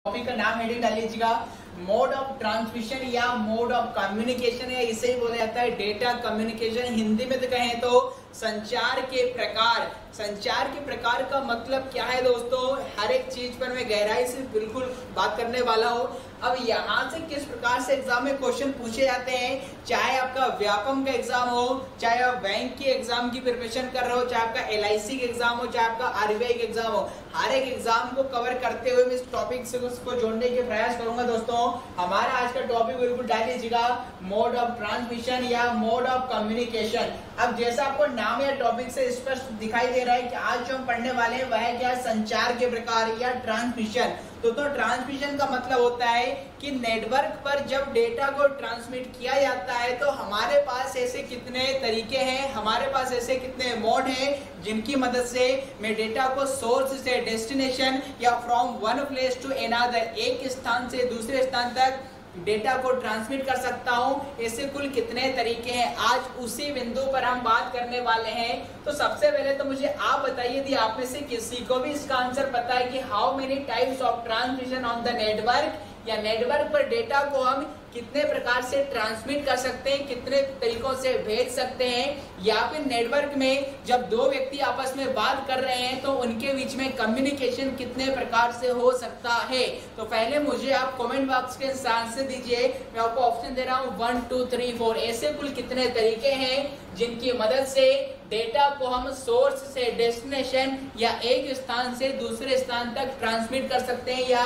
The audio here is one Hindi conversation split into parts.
टॉपिक का नाम हेडिंग डाल लीजिएगा मोड ऑफ ट्रांसमिशन या मोड ऑफ कम्युनिकेशन, या इसे ही बोला जाता है डेटा कम्युनिकेशन। हिंदी में तो कहें तो संचार के प्रकार। संचार के प्रकार का मतलब क्या है दोस्तों, हर एक चीज पर मैं गहराई से बिल्कुल बात करने वाला हूँ। अब यहाँ से किस प्रकार से एग्जाम में क्वेश्चन पूछे जाते हैं, चाहे आपका व्यापम का एग्जाम हो, चाहे आप बैंक के एग्जाम की प्रिपरेशन कर रहे हो, चाहे आपका LIC का एग्जाम हो, चाहे आपका RBI का एग्जाम हो, हर एक एग्जाम को कवर करते हुए मैं इस टॉपिक से उसको जोड़ने के प्रयास करूंगा। दोस्तों हमारा आज का टॉपिक बिल्कुल डाल लीजिएगा मोड ऑफ ट्रांसमिशन या मोड ऑफ कम्युनिकेशन। अब जैसा आपको नाम या टॉपिक से स्पष्ट दिखाई दे रहा है कि आज जो हम पढ़ने वाले हैं वह क्या है, संचार के प्रकार या ट्रांसमिशन। तो ट्रांसमिशन का मतलब होता है कि नेटवर्क पर जब डेटा को ट्रांसमिट किया जाता है तो हमारे पास ऐसे कितने तरीके हैं, हमारे पास ऐसे कितने मोड हैं जिनकी मदद से मैं डेटा को सोर्स से डेस्टिनेशन या from one place to another, एक स्थान से दूसरे स्थान तक डेटा को ट्रांसमिट कर सकता हूं। ऐसे कुल कितने तरीके हैं, आज उसी बिंदु पर हम बात करने वाले हैं। तो सबसे पहले तो मुझे आप बताइए यदि आप में से किसी को भी इसका आंसर पता है कि how many types of transmission on the network, या नेटवर्क पर डेटा को हम कितने प्रकार से ट्रांसमिट कर सकते हैं, कितने तरीकों से भेज सकते हैं, या फिर नेटवर्क में जब दो व्यक्ति आपस में बात कर रहे हैं तो उनके बीच में कम्युनिकेशन कितने प्रकार से हो सकता है। तो पहले मुझे आप कमेंट बॉक्स के आंसर दीजिए। मैं आपको ऑप्शन दे रहा हूँ 1 2 3 4। ऐसे कुल कितने तरीके हैं जिनकी मदद से डेटा को हम सोर्स से डेस्टिनेशन या एक स्थान से दूसरे स्थान तक ट्रांसमिट कर सकते हैं या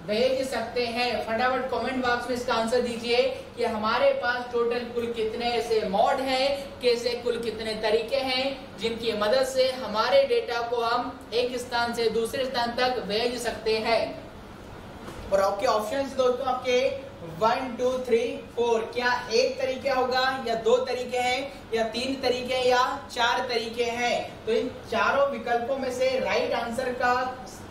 भेज सकते हैं। फटाफट कमेंट बॉक्स में इसका आंसर दीजिए कि हमारे पास टोटल कुल कितने ऐसे मोड हैं, कैसे कुल कितने तरीके हैं जिनकी मदद से हमारे डेटा को हम एक स्थान से दूसरे स्थान तक भेज सकते हैं। और आपके ऑप्शंस दोस्तों आपके 1 2 3 4, क्या एक तरीके होगा या दो तरीके हैं या तीन तरीके हैं या चार तरीके हैं। तो इन चारों विकल्पों में से राइट आंसर का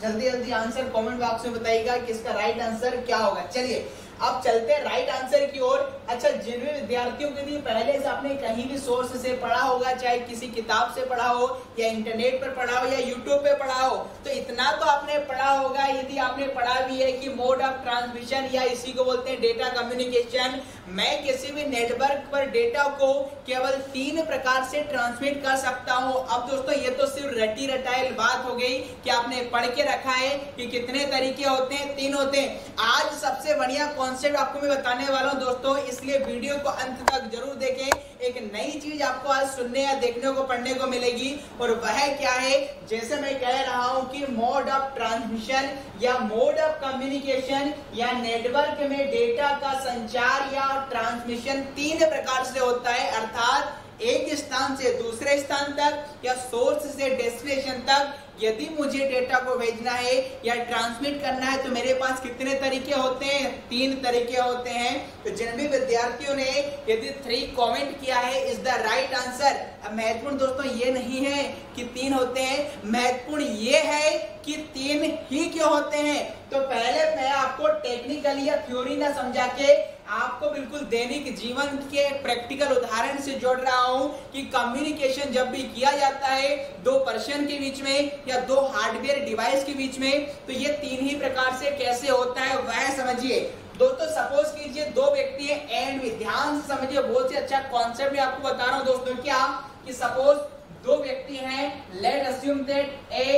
जल्दी जल्दी आंसर कमेंट बॉक्स में बताइएगा कि इसका राइट आंसर क्या होगा। चलिए अब चलते हैं राइट आंसर की ओर। अच्छा, जिन भी विद्यार्थियों के लिए पहले से आपने कहीं भी सोर्स से पढ़ा होगा, चाहे किसी किताब से पढ़ा हो या इंटरनेट पर पढ़ा हो या यूट्यूब पे पढ़ा हो, तो इतना तो आपने पढ़ा होगा। यदि आपने पढ़ा भी है कि मोड ऑफ ट्रांसमिशन या इसी को बोलते हैं डेटा कम्युनिकेशन, मैं किसी भी नेटवर्क पर डेटा को केवल 3 प्रकार से ट्रांसमिट कर सकता हूं। अब दोस्तों ये तो सिर्फ रटी रटाइल बात हो गई कि आपने पढ़ के रखा है कि कितने तरीके होते हैं, 3 होते हैं। आज सबसे बढ़िया कॉन्सेप्ट आपको मैं बताने वाला हूं दोस्तों, इसलिए वीडियो को अंत तक जरूर देखें। एक नई चीज आपको आज सुनने या देखने को पढ़ने को मिलेगी, और वह क्या है, जैसे मैं कह रहा हूं कि मोड ऑफ ट्रांसमिशन या मोड ऑफ कम्युनिकेशन या नेटवर्क में डेटा का संचार या ट्रांसमिशन 3 प्रकार से होता है, अर्थात एक स्थान से दूसरे स्थान तक या सोर्स से डेस्टिनेशन तक। यदि मुझे डेटा को भेजना है या ट्रांसमिट करना है तो मेरे पास कितने तरीके होते हैं, 3 तरीके होते हैं। तो जिन भी विद्यार्थियों ने यदि 3 कमेंट किया है इज द राइट आंसर। अब महत्वपूर्ण दोस्तों ये नहीं है कि 3 होते हैं, महत्वपूर्ण ये है कि 3 ही क्यों होते हैं। तो पहले मैं आपको टेक्निकली या थ्योरी ना समझा के आपको बिल्कुल दैनिक जीवन के प्रैक्टिकल उदाहरण से जोड़ रहा हूं कि कम्युनिकेशन जब भी किया जाता है 2 पर्सन के बीच में या 2 हार्डवेयर डिवाइस के बीच में, तो ये 3 ही प्रकार से कैसे होता है वह समझिए। दोस्तों सपोज कीजिए 2 व्यक्ति हैं एंड भी, ध्यान से समझिए, बहुत ही अच्छा कॉन्सेप्ट मैं आपको बता रहा हूं दोस्तों। क्या कि सपोज 2 व्यक्ति हैं, let assume that A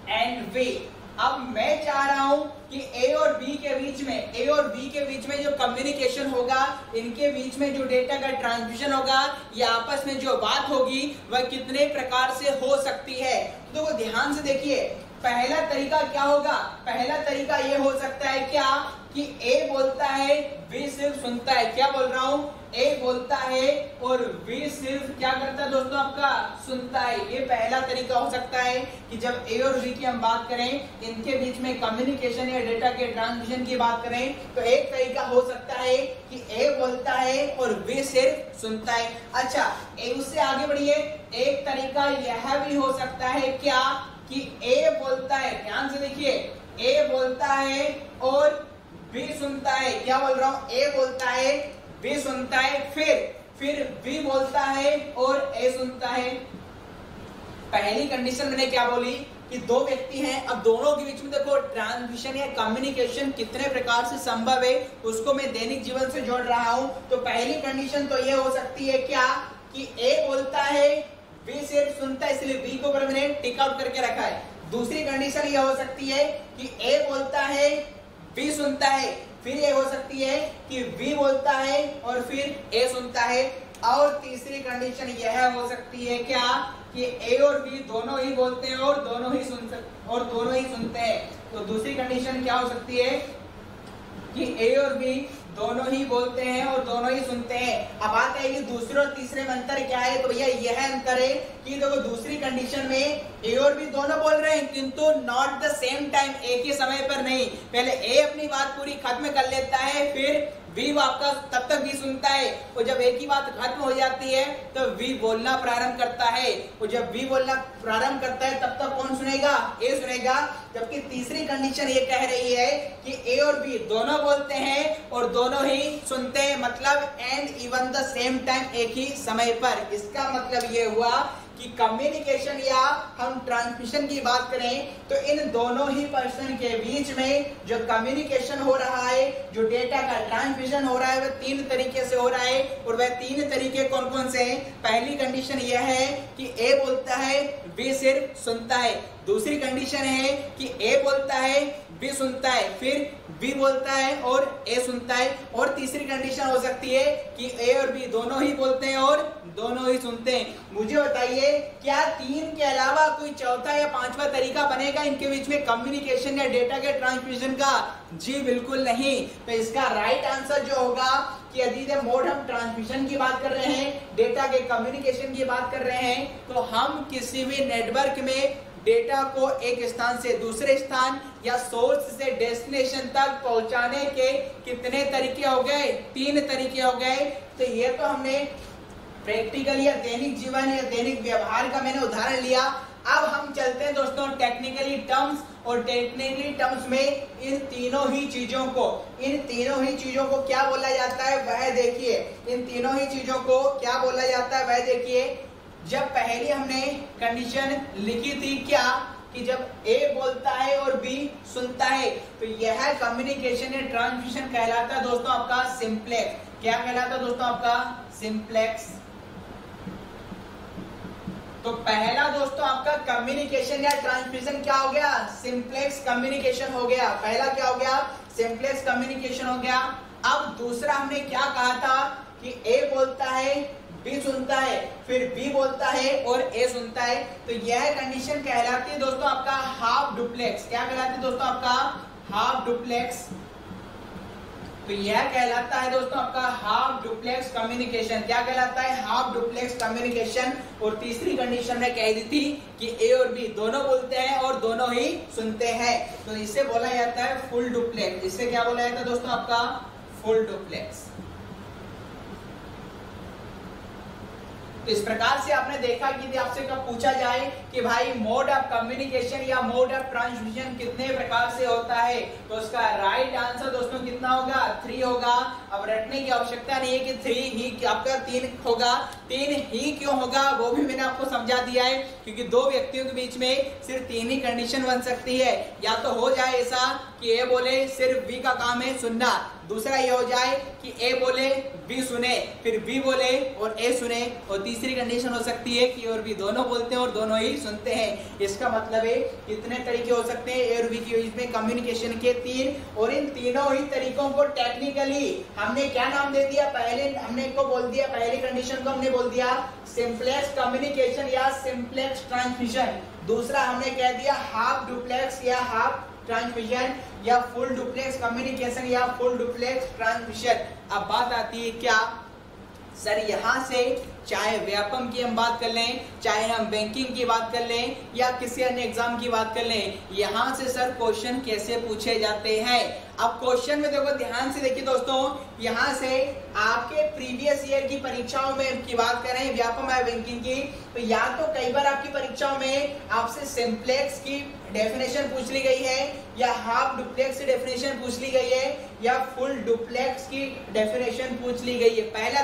and B। अब मैं चाह रहा हूं कि A और B के बीच में जो कम्युनिकेशन होगा, इनके बीच में जो डेटा का ट्रांसमिशन होगा या आपस में जो बात होगी वह कितने प्रकार से हो सकती है। तो ध्यान से देखिए, पहला तरीका क्या होगा, पहला तरीका ये हो सकता है क्या कि A बोलता है, B सिर्फ सुनता है। क्या बोल रहा हूं, A बोलता है और B सिर्फ क्या करता है दोस्तों, आपका सुनता है। ये पहला तरीका हो सकता है कि जब A और B की हम बात करें, इनके बीच में कम्युनिकेशन या डेटा के ट्रांसमिशन की बात करें, तो एक तरीका हो सकता है कि A बोलता है और B सिर्फ सुनता है। अच्छा, उससे आगे बढ़िए, एक तरीका यह भी हो सकता है क्या कि A बोलता है, ध्यान से देखिए, A बोलता है और B सुनता है। क्या बोल रहा हूं, A बोलता है, B सुनता है, फिर B बोलता है और A सुनता है। पहली कंडीशन मैंने क्या बोली कि दो व्यक्ति हैं, अब दोनों के बीच में देखो ट्रांसमिशन या कम्युनिकेशन कितने प्रकार से संभव है उसको मैं दैनिक जीवन से जोड़ रहा हूं। तो पहली कंडीशन तो ये हो सकती है क्या कि ए बोलता है, बी सिर्फ सुनता है, इसलिए बी को मैंने टिक आउट करके रखा है। दूसरी कंडीशन ये हो सकती है कि ए बोलता है, बी सुनता है, फिर ये हो सकती है कि बी बोलता है और फिर ए सुनता है। और तीसरी कंडीशन यह हो सकती है क्या कि ए और बी दोनों ही बोलते हैं और दोनों ही सुनते हैं। तो दूसरी कंडीशन क्या हो सकती है कि ए और बी दोनों ही बोलते हैं और दोनों ही सुनते हैं। अब बात है कि दूसरे और तीसरे में अंतर क्या है, तो भैया यह अंतर है कि देखो दूसरी कंडीशन में ए और बी दोनों बोल रहे हैं किंतु नॉट द सेम टाइम, एक ही समय पर नहीं। पहले ए अपनी बात पूरी खत्म कर लेता है, फिर बी आपका तब तक भी सुनता है, और जब एक ही बात खत्म हो जाती है तो बी बोलना प्रारंभ करता है, और जब बी बोलना प्रारंभ करता है तब तक कौन सुनेगा, ए सुनेगा। जबकि तीसरी कंडीशन ये कह रही है कि ए और बी दोनों बोलते हैं और दोनों ही सुनते हैं, मतलब and even the same time, एक ही समय पर। इसका मतलब ये हुआ कि कम्युनिकेशन या हम ट्रांसमिशन की बात करें तो इन दोनों ही पर्सन के बीच में जो कम्युनिकेशन हो रहा है, जो डेटा का ट्रांसमिशन हो रहा है, वह तीन तरीके से हो रहा है। और वह तीन तरीके कौन कौन से हैं? पहली कंडीशन यह है कि ए बोलता है, बी सिर्फ सुनता है। दूसरी कंडीशन है कि ए बोलता है, बी सुनता है, फिर बी बोलता है और ए सुनता है। और तीसरी कंडीशन हो सकती है कि ए और बी दोनों ही बोलते हैं और दोनों ही सुनते हैं। मुझे बताइए क्या तीन के अलावा कोई चौथा या पांचवा तरीका बनेगा इनके बीच में कम्युनिकेशन या डेटा के ट्रांसमिशन का? जी बिल्कुल नहीं। तो इसका राइट आंसर जो होगा कि यदि मोड हम ट्रांसमिशन की बात कर रहे हैं, डेटा के कम्युनिकेशन की बात कर रहे हैं, तो हम किसी भी नेटवर्क में डेटा को एक स्थान से दूसरे स्थान या सोर्स से डेस्टिनेशन तक पहुंचाने के कितने तरीके हो गए? तीन तरीके हो गए। तो ये तो हमने प्रैक्टिकल या दैनिक जीवन या दैनिक व्यवहार का मैंने उदाहरण लिया। अब हम चलते हैं दोस्तों टेक्निकली टर्म्स, और टेक्निकली टर्म्स में इन तीनों ही चीजों को क्या बोला जाता है वह देखिए। इन तीनों ही चीजों को क्या बोला जाता है वह देखिए। जब पहले हमने कंडीशन लिखी थी क्या कि जब ए बोलता है और बी सुनता है, तो यह कम्युनिकेशन या ट्रांसमिशन कहलाता है दोस्तों आपका सिंप्लेक्स। क्या कहलाता है दोस्तों आपका? सिंप्लेक्स। तो पहला दोस्तों आपका कम्युनिकेशन या ट्रांसमिशन क्या हो गया? सिंप्लेक्स कम्युनिकेशन हो गया। पहला क्या हो गया? सिंप्लेक्स कम्युनिकेशन हो गया। अब दूसरा हमने क्या कहा था कि ए बोलता है, बी सुनता है, फिर बी बोलता है और ए सुनता है। तो यह कंडीशन कहलाती है दोस्तों आपका हाफ डुप्लेक्स। क्या कहलाती है दोस्तों आपका? Half duplex. तो यह कहलाता है दोस्तों आपका हाफ डुप्लेक्स कम्युनिकेशन। क्या कहलाता है? Half duplex communication. और तीसरी कंडीशन में कह दी थी कि ए और बी दोनों बोलते हैं और दोनों ही सुनते हैं, तो इसे बोला जाता है फुल डुप्लेक्स। इसे क्या बोला जाता है दोस्तों आपका? Full duplex. तो इस प्रकार से आपने देखा कि यदि आपसे कब पूछा जाए कि भाई मोड ऑफ कम्युनिकेशन या मोड ऑफ ट्रांसमिशन कितने प्रकार से होता है, तो उसका राइट आंसर दोस्तों कितना होगा? 3 होगा। अब रटने की आवश्यकता नहीं है कि 3 ही आपका 3 होगा। 3 ही क्यों होगा वो भी मैंने आपको समझा दिया है, क्योंकि दो व्यक्तियों के बीच में सिर्फ 3 ही कंडीशन बन सकती है। या तो हो जाए ऐसा कि ए बोले सिर्फ बी का काम है सुनना, दूसरा ये हो जाए कि ए बोले बी सुने, फिर बी बोले और ए सुने, और तीसरी कंडीशन हो सकती है कि ए और बी दोनों बोलते हैं और दोनों ही सुनते हैं। इसका मतलब है कितने तरीके हो सकते हैं ए और बी के बीच में कम्युनिकेशन के? 3। और इन तीनों ही तरीकों को टेक्निकली हमने क्या नाम दे दिया? पहले हमने को बोल दिया, पहली कंडीशन को हमने बोल दिया सिंप्लेक्स कम्युनिकेशन या सिंप्लेक्स ट्रांसमिशन। दूसरा हमने कह दिया हाफ डुप्लेक्स या हाफ ट्रांसमिशन, या फुल डुप्लेक्स कम्युनिकेशन या फुल डुप्लेक्स ट्रांसमिशन। अब बात आती है क्या सर, यहाँ से चाहे व्यापम की हम बात कर लें, चाहे हम बैंकिंग की बात कर लें, या किसी अन्य एग्जाम की बात कर लें, यहाँ से सर क्वेश्चन कैसे पूछे जाते हैं? अब क्वेश्चन में देखो, ध्यान से देखिए दोस्तों, यहाँ से आपके प्रीवियस ईयर की परीक्षाओं में की बात करें व्यापम या बैंकिंग की, तो या तो कई बार आपकी परीक्षाओं में आपसे सिंप्लेक्स की डेफिनेशन पूछ ली गई है, या हाफ डुप्लेक्स की डेफिनेशन पूछ ली गई है या फुल डुप्लेक्स की डेफिनेशन पूछ ली गई है। पहला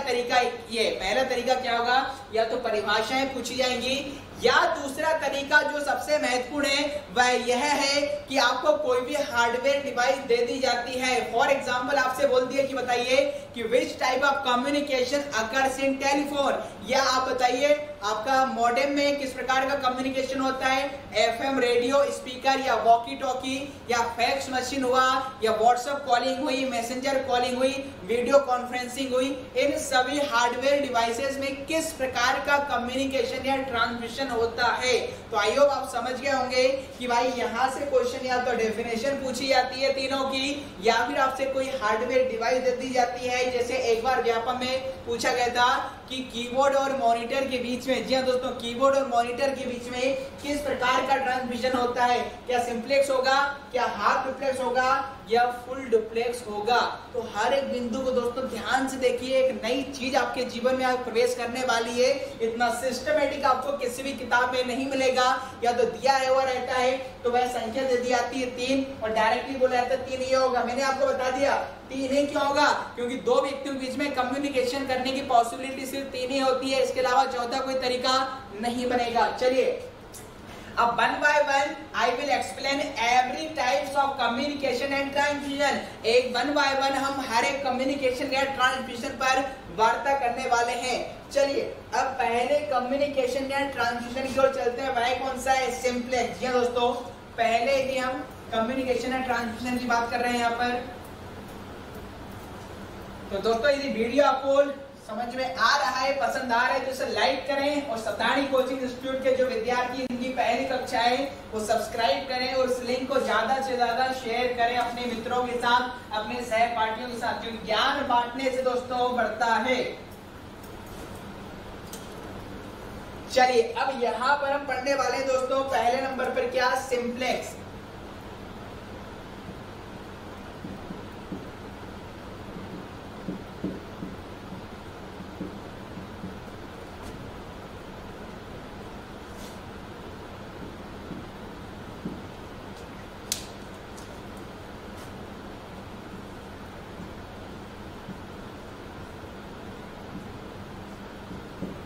तरीका क्या होगा, या तो परिभाषाएं पूछी जाएंगी, या दूसरा तरीका जो सबसे महत्वपूर्ण है वह यह है कि आपको कोई भी हार्डवेयर डिवाइस दे दी जाती है। फॉर एग्जांपल आपसे बोल दिया कि बताइए कि which type of communication occurs in telephone, या आप बताइए आपका मॉडेम में किस प्रकार का कम्युनिकेशन होता है, एफएम रेडियो स्पीकर या वॉकी टॉकी या फैक्स मशीन हुआ या व्हाट्सएप कॉलिंग हुई, मैसेंजर कॉलिंग हुई, वीडियो कॉन्फ्रेंसिंग हुई, इन सभी हार्डवेयर डिवाइसेस में किस प्रकार का कम्युनिकेशन या ट्रांसमिशन होता है। तो आई होप आप समझ गए होंगे कि भाई यहाँ से क्वेश्चन या तो डेफिनेशन पूछी जाती है तीनों की, या फिर आपसे कोई हार्डवेयर डिवाइस दे दी जाती है। जैसे एक बार व्यापम में पूछा गया था कि कीबोर्ड और मॉनिटर के बीच में, जी हाँ दोस्तों, कीबोर्ड और मॉनिटर के बीच में किस प्रकार का ट्रांसमिशन होता है, क्या सिंप्लेक्स होगा, क्या हाफ डुप्लेक्स होगा या फुल डुप्लेक्स होगा। तो हर एक बिंदु को दोस्तों ध्यान से देखिए, एक नई चीज आपके जीवन में प्रवेश करने वाली है। इतना सिस्टमेटिक आपको किसी भी किताब में नहीं मिलेगा, या तो दिया है हुआ रहता है तो वह संख्या दे दी जाती है 3 और डायरेक्टली बोला जाता है 3 ये होगा। मैंने आपको बता दिया 3 ही क्यों होगा, क्योंकि दो व्यक्तियों के बीच में कम्युनिकेशन करने की पॉसिबिलिटी सिर्फ 3 ही होती है, इसके अलावा चौथा कोई तरीका नहीं बनेगा। चलिए अब one by one I will explain every types of communication and transmission. एक वन बाय वन हम हर एक कम्युनिकेशन या ट्रांसमिशन पर वार्ता करने वाले हैं। चलिए अब पहले कम्युनिकेशन या ट्रांसमिशन की ओर चलते हैं। वह कौन सा है, सिंप्लेक्स। जी दोस्तों, पहले यदि हम कम्युनिकेशन या ट्रांसमिशन की बात कर रहे हैं यहाँ पर, तो दोस्तों यदि वीडियो आपको समझ में आ रहा है, पसंद आ रहा है तो इसे लाइक करें, और सतानी कोचिंग इंस्टीट्यूट के जो विद्यार्थी इनकी पहली कक्षा है वो सब्सक्राइब करें, और इस लिंक को ज्यादा से ज्यादा शेयर करें अपने मित्रों के साथ, अपने सहपाठियों के साथ, क्योंकि ज्ञान बांटने से दोस्तों बढ़ता है। चलिए अब यहाँ पर हम पढ़ने वाले हैं दोस्तों पहले नंबर पर क्या, सिंप्लेक्स।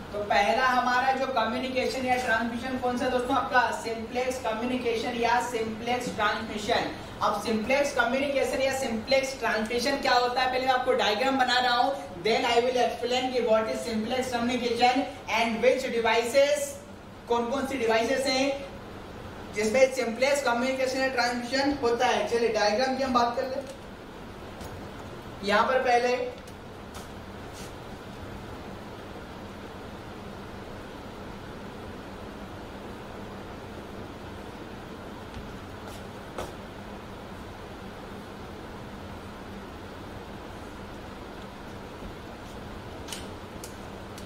तो पहला हमारा जो कम्युनिकेशन या ट्रांसमिशन कौन सा दोस्तों, आपका सिंप्लेक्स कम्युनिकेशन या सिंप्लेक्स ट्रांसमिशन। अब सिंप्लेक्स कम्युनिकेशन या सिंप्लेक्स ट्रांसमिशन क्या होता है, पहले मैं आपको डायग्राम बना रहा हूं, देन आई विल एक्सप्लेन कि what is simplex communication and which devices, कौन कौन सी डिवाइसेस हैं जिसमें सिंप्लेक्स कम्युनिकेशन या ट्रांसमिशन होता है। चलिए डायग्राम की हम बात कर ले। यहां पर पहले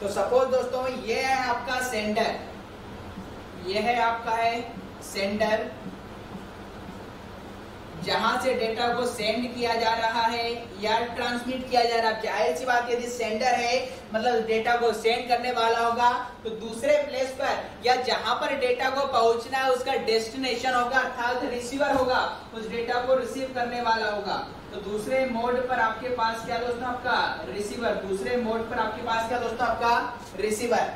तो सपोज दोस्तों ये है आपका सेंडर, ये है आपका है सेंडर, जहां से डेटा को सेंड किया जा रहा है या ट्रांसमिट किया जा रहा है। जाहिर सी बात, यदि सेंडर है मतलब डेटा को सेंड करने वाला होगा, तो दूसरे प्लेस पर या जहां पर डेटा को पहुंचना है उसका डेस्टिनेशन होगा, अर्थात रिसीवर होगा, उस डेटा को रिसीव करने वाला होगा। तो दूसरे मोड पर आपके पास क्या दोस्तों, आपका रिसीवर। दूसरे मोड पर आपके पास क्या दोस्तों, आपका रिसीवर।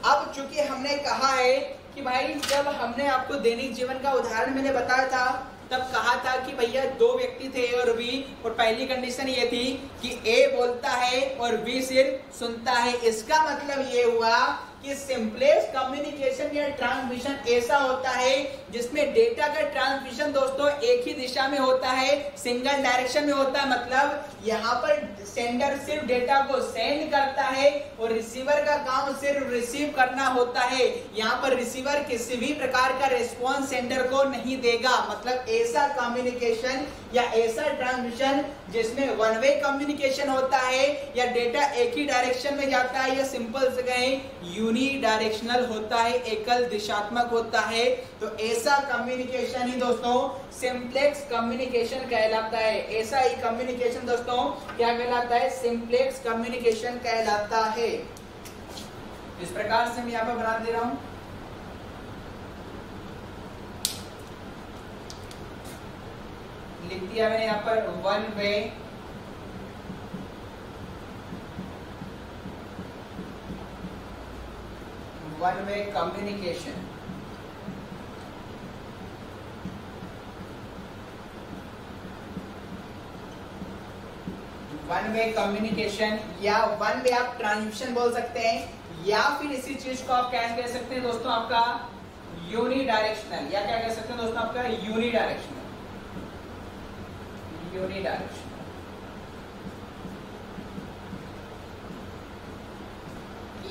अब चूंकि हमने कहा है कि भाई जब हमने आपको दैनिक जीवन का उदाहरण मैंने बताया था, तब कहा था कि भैया दो व्यक्ति थे और बी, और पहली कंडीशन ये थी कि ए बोलता है और बी सिर्फ सुनता है। इसका मतलब ये हुआ कि सिंप्लेक्स कम्युनिकेशन या ट्रांसमिशन ऐसा होता है जिसमें डेटा का ट्रांसमिशन दोस्तों एक ही दिशा में होता है, सिंगल डायरेक्शन में होता है। मतलब यहाँ पर सेंडर सिर्फ डेटा को सेंड करता है और रिसीवर का काम सिर्फ रिसीव करना होता है। यहाँ पर रिसीवर किसी भी प्रकार का रिस्पॉन्स सेंडर को नहीं देगा। मतलब ऐसा कम्युनिकेशन या ऐसा ट्रांसमिशन जिसमें वन वे कम्युनिकेशन होता है या डेटा एक ही डायरेक्शन में जाता है, या सिंपल से कहें यूनी डायरेक्शनल होता है, एकल दिशात्मक होता है, तो ऐसा कम्युनिकेशन ही दोस्तों सिंप्लेक्स कम्युनिकेशन कहलाता है। ऐसा ही कम्युनिकेशन दोस्तों क्या कहलाता है, सिंप्लेक्स कम्युनिकेशन कहलाता है। इस प्रकार से मैं यहाँ पर बना दे रहा हूं। लिख दिया मैंने यहाँ पर one way communication. One way communication या वन वे आप ट्रांसमिशन बोल सकते हैं, या फिर इसी चीज को आप क्या कह सकते हैं दोस्तों, आपका यूनिडायरेक्शनल, या क्या कह सकते हैं दोस्तों, आपका यूनिडायरेक्शनल।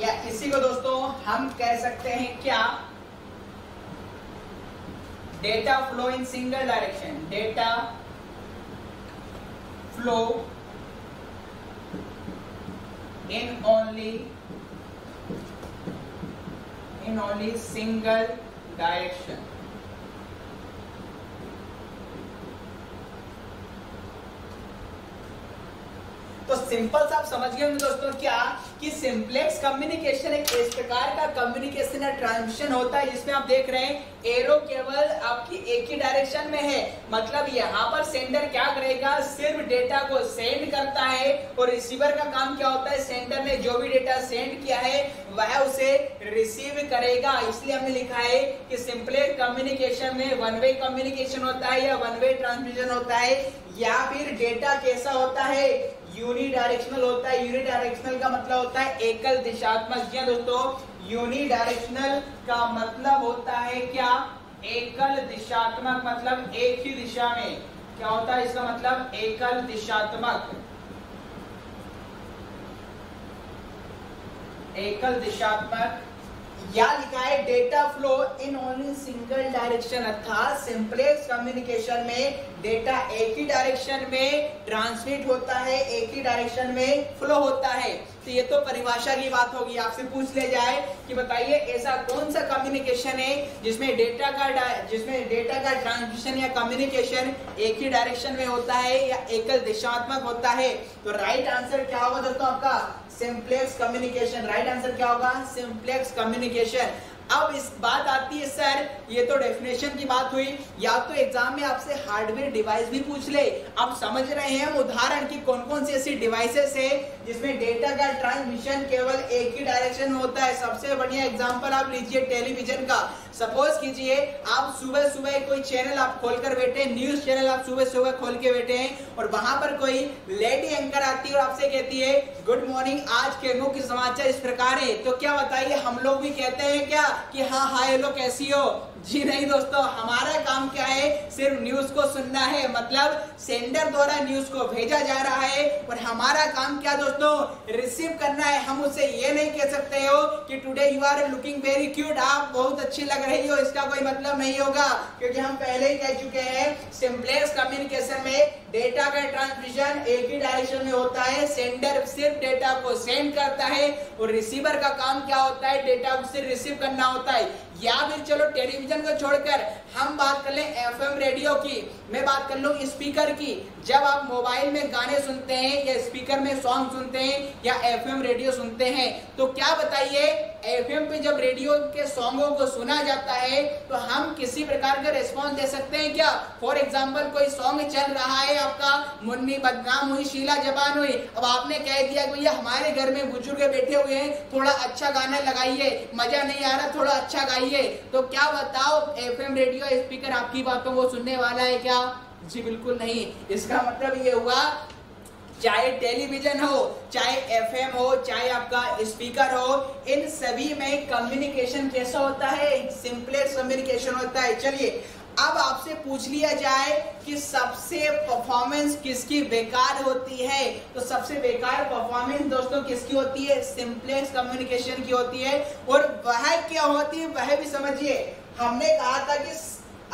या इसी को दोस्तों हम कह सकते हैं क्या, data flow in single direction. Data flow in only single direction। तो सिंपल सा आप समझ गए होंगे दोस्तों क्या, कि सिंप्लेक्स कम्युनिकेशन एक इस प्रकार का कम्युनिकेशन या ट्रांसमिशन होता है जिसमें आप देख रहे हैं एरो केवल आपकी एक ही डायरेक्शन में है। मतलब यहाँ पर सेंडर क्या करेगा, सिर्फ डेटा को सेंड करता है, और रिसीवर का काम क्या होता है, सेंडर ने जो भी डेटा सेंड किया है वह उसे रिसीव करेगा। इसलिए हमने लिखा है कि सिंप्लेक्स कम्युनिकेशन में वन वे कम्युनिकेशन होता है या वन वे ट्रांसमिशन होता है, या फिर डेटा कैसा होता है, यूनिडायरेक्शनल होता है। यूनिडायरेक्शनल का मतलब होता है एकल दिशात्मक। जी दोस्तों, यूनिडायरेक्शनल का मतलब होता है क्या, एकल दिशात्मक, मतलब एक ही दिशा में। क्या होता है इसका मतलब, एकल दिशात्मक। एकल दिशात्मक, या लिखा है data flow in only single direction, अर्थात सिंप्लेक्स कम्युनिकेशन में डेटा एक ही डायरेक्शन में ट्रांसमिट होता है, एक ही डायरेक्शन में फ्लो होता है। तो ये तो परिभाषा की बात होगी। आपसे पूछ ले जाए कि बताइए ऐसा कौन सा कम्युनिकेशन है जिसमें डेटा का ट्रांसमिशन या कम्युनिकेशन एक ही डायरेक्शन में होता है या एकल दिशात्मक होता है। तो राइट आंसर क्या होगा दोस्तों आपका, सिंप्लेक्स कम्युनिकेशन। राइट आंसर क्या होगा, सिंप्लेक्स कम्युनिकेशन। अब इस बात आती है सर, ये तो डेफिनेशन की बात हुई, या तो एग्जाम में आपसे हार्डवेयर डिवाइस भी पूछ ले। अब समझ रहे हैं हम उदाहरण की कौन कौन सी ऐसी डिवाइसेस है जिसमें डेटा का ट्रांसमिशन केवल एक ही डायरेक्शन में होता है। सबसे बढ़िया एग्जांपल आप लीजिए टेलीविजन का। सपोज कीजिए आप सुबह सुबह कोई चैनल आप खोलकर बैठे, न्यूज चैनल आप सुबह सुबह खोल के बैठे हैं, और वहां पर कोई लेडी एंकर आती है और आपसे कहती है गुड मॉर्निंग, आज के मुख्य समाचार इस प्रकार है। तो क्या बताइए, हम लोग भी कहते हैं क्या कि हाँ हाय हेलो कैसी हो? जी नहीं दोस्तों, हमारा काम क्या है, सिर्फ न्यूज को सुनना है। मतलब सेंडर द्वारा न्यूज को भेजा जा रहा है और हमारा काम क्या दोस्तों, रिसीव करना है। हम उसे ये नहीं कह सकते हो कि today you are looking very cute, आप बहुत अच्छी लग रही हो, इसका कोई मतलब नहीं होगा, क्योंकि हम पहले ही कह चुके हैं सिंप्लेक्स कम्युनिकेशन में डेटा का ट्रांसमिशन एक ही डायरेक्शन में होता है। सेंडर सिर्फ डेटा को सेंड करता है और रिसीवर का काम क्या होता है, डेटा को सिर्फ रिसीव करना होता है। या फिर चलो टेलीविजन को छोड़कर हम बात कर लें एफएम रेडियो की, मैं बात कर लूं स्पीकर की। जब आप मोबाइल में गाने सुनते हैं या स्पीकर में सॉन्ग सुनते हैं या एफएम रेडियो सुनते हैं, तो क्या बताइए, एफएम पे जब रेडियो के सॉन्गों को सुना जाता है तो हम किसी प्रकार का रिस्पॉन्स दे सकते हैं क्या? फॉर एग्जाम्पल कोई सॉन्ग चल रहा है आपका, मुन्नी बदनाम हुई शीला जबान हुई, अब आपने कह दिया कि भैया हमारे घर में बुजुर्ग बैठे हुए हैं, थोड़ा अच्छा गाना लगाइए, मजा नहीं आ रहा, थोड़ा अच्छा गाइए, तो क्या बताओ एफएम रेडियो स्पीकर आपकी बातों को सुनने वाला है क्या? जी बिल्कुल नहीं। इसका मतलब ये हुआ चाहे टेलीविजन हो, चाहे एफएम हो, चाहे आपका स्पीकर हो, इन सभी में कम्युनिकेशन कैसा होता है, सिंप्लेक्स कम्युनिकेशन होता है। चलिए अब आपसे पूछ लिया जाए कि सबसे परफॉर्मेंस किसकी बेकार होती है, तो सबसे बेकार परफॉर्मेंस दोस्तों किसकी होती है, सिंप्लेक्स कम्युनिकेशन की होती है। और वह क्या होती है वह भी समझिए। हमने कहा था कि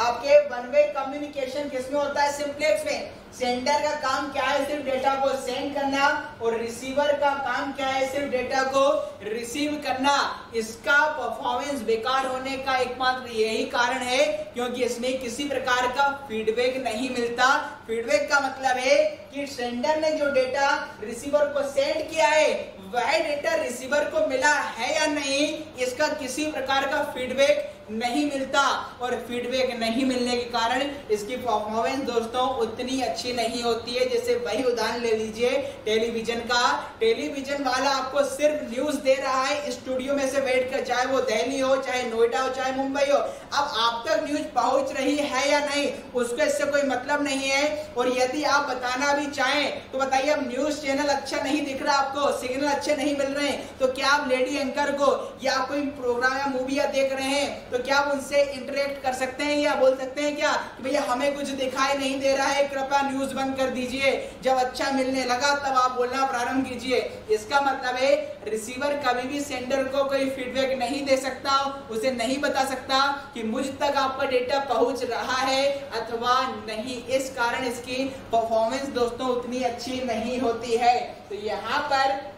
आपके वन वे कम्युनिकेशन किसमें होता है, सिंप्लेक्स में। सेंडर का काम क्या है, सिर्फ डेटा को सेंड करना, और रिसीवर का काम क्या है, सिर्फ डेटा को रिसीव करना। इसका परफॉर्मेंस बेकार होने का एकमात्र यही कारण है क्योंकि इसमें किसी प्रकार का फीडबैक नहीं मिलता। फीडबैक का मतलब है कि सेंडर ने जो डेटा रिसीवर को सेंड किया है वह डेटा रिसीवर को मिला है या नहीं, इसका किसी प्रकार का फीडबैक नहीं मिलता, और फीडबैक नहीं मिलने के कारण इसकी परफॉर्मेंस दोस्तों उतनी अच्छी नहीं होती है। जैसे वही उदाहरण ले लीजिए टेलीविजन का, टेलीविजन वाला आपको सिर्फ न्यूज दे रहा है स्टूडियो में से बैठ कर, चाहे वो दिल्ली हो, चाहे नोएडा हो, चाहे मुंबई हो। अब आप तक न्यूज पहुंच रही है या नहीं उसको इससे कोई मतलब नहीं है। और यदि आप बताना भी चाहें तो बताइए, अब न्यूज चैनल अच्छा नहीं दिख रहा, आपको सिग्नल अच्छे नहीं मिल रहे हैं, तो क्या आप लेडी एंकर को या कोई प्रोग्राम या मूवी देख रहे हैं तो क्या आप उनसे इंटरेक्ट कर सकते हैं या बोल सकते हैं क्या कि भैया हमें कुछ दिखाई नहीं दे रहा है, कृपया न्यूज बंद कर दीजिए, जब अच्छा मिलने लगा तब आप बोलना प्रारंभ कीजिए। इसका मतलब है रिसीवर कभी भी सेंडर को कोई फीडबैक नहीं दे सकता, उसे नहीं बता सकता कि मुझ तक आपका डेटा पहुंच रहा है अथवा नहीं। इस कारण इसकी परफॉर्मेंस दोस्तों उतनी अच्छी नहीं होती है। तो यहाँ पर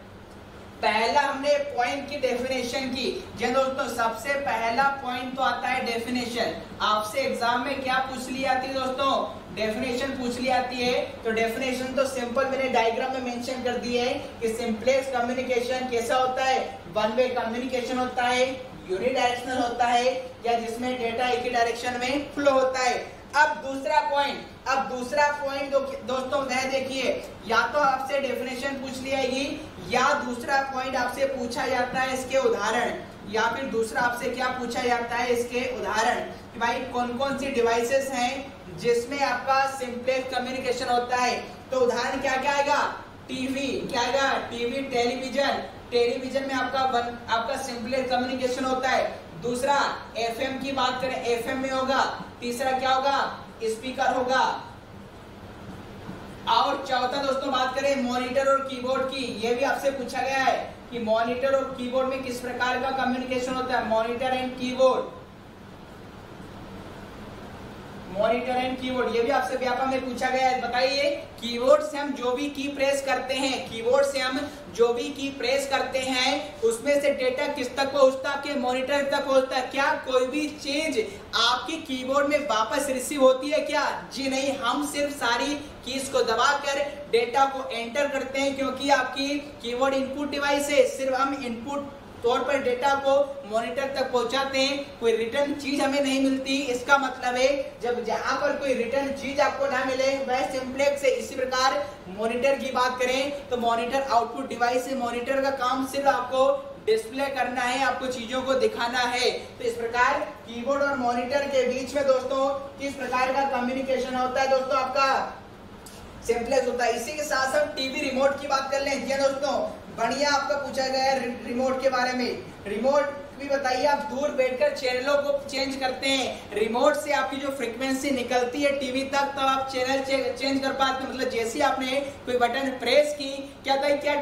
पहला हमने पॉइंट की डेफिनेशन की। जी दोस्तों, सबसे पहला पॉइंट तो आता है डेफिनेशन। आपसे एग्जाम में क्या पूछ ली आती है दोस्तों? डेफिनेशन पूछ ली आती है। तो डेफिनेशन तो सिंपल मैंने डायग्राम में मेंशन कर दी है कि सिंपलेक्स कम्युनिकेशन कैसा होता है, वन वे कम्युनिकेशन होता है, यूनिडायरेक्शनल होता है, या जिसमें डेटा एक ही डायरेक्शन में फ्लो होता है। अब दूसरा पॉइंट दोस्तों वह देखिए, या तो आपसे डेफिनेशन पूछ ली जाएगी या दूसरा पॉइंट आपसे पूछा जाता है इसके उदाहरण, या फिर दूसरा आपसे क्या पूछा जाता है इसके उदाहरण कि भाई कौन कौन सी डिवाइसेस हैं जिसमें आपका सिंपलेक्स कम्युनिकेशन होता है। तो उदाहरण क्या क्या आएगा? टीवी, क्या आएगा? टीवी, टेलीविजन में आपका सिंपलेक्स कम्युनिकेशन होता है। दूसरा एफएम की बात करें, एफएम में होगा। तीसरा क्या होगा? स्पीकर होगा। और चौथा दोस्तों बात करें मॉनिटर और कीबोर्ड की, ये भी आपसे पूछा गया है कि मॉनिटर और कीबोर्ड में किस प्रकार का कम्युनिकेशन होता है। मॉनिटर एंड कीबोर्ड, ये भी आपसे व्यापक में पूछा गया है। बताइए, कीबोर्ड से हम जो भी की प्रेस करते हैं उसमें से डेटा किस तक पहुंचता है? आपके मॉनिटर तक पहुंचता है। क्या कोई भी चीज आपके कीबोर्ड में वापस रिसीव होती है क्या? जी नहीं, हम सिर्फ सारी कीज को दबाकर डेटा को एंटर करते हैं, क्योंकि आपकी कीबोर्ड इनपुट डिवाइस है। सिर्फ हम इनपुट तौर पर डेटा को मॉनिटर तक पहुंचाते हैं, कोई रिटर्न चीज हमें नहीं मिलती। इसका मतलब है जब जहां पर कोई रिटर्न चीज आपको ना मिले वह सिंपलेक्स है। इसी प्रकार मॉनिटर की बात करें तो मॉनिटर आउटपुट डिवाइस है। मॉनिटर का काम सिर्फ आपको डिस्प्ले करना है, आपको चीजों को दिखाना है। तो इस प्रकार कीबोर्ड और मॉनिटर के बीच में दोस्तों किस प्रकार का कम्युनिकेशन होता है? दोस्तों आपका सिंपलेक्स होता है। इसी के साथ साथ टीवी रिमोट की बात कर लें। दोस्तों बढ़िया आपका पूछा गया है रिमोट के बारे में। रिमोट भी बताइए, आप दूर बैठकर चैनलों को चेंज करते हैं। रिमोट से आपकी जो फ्रीक्वेंसी निकलती है टीवी तक, तब आप चैनल चेंज कर पाते हैं। मतलब जैसे आपने कोई बटन प्रेस की, क्या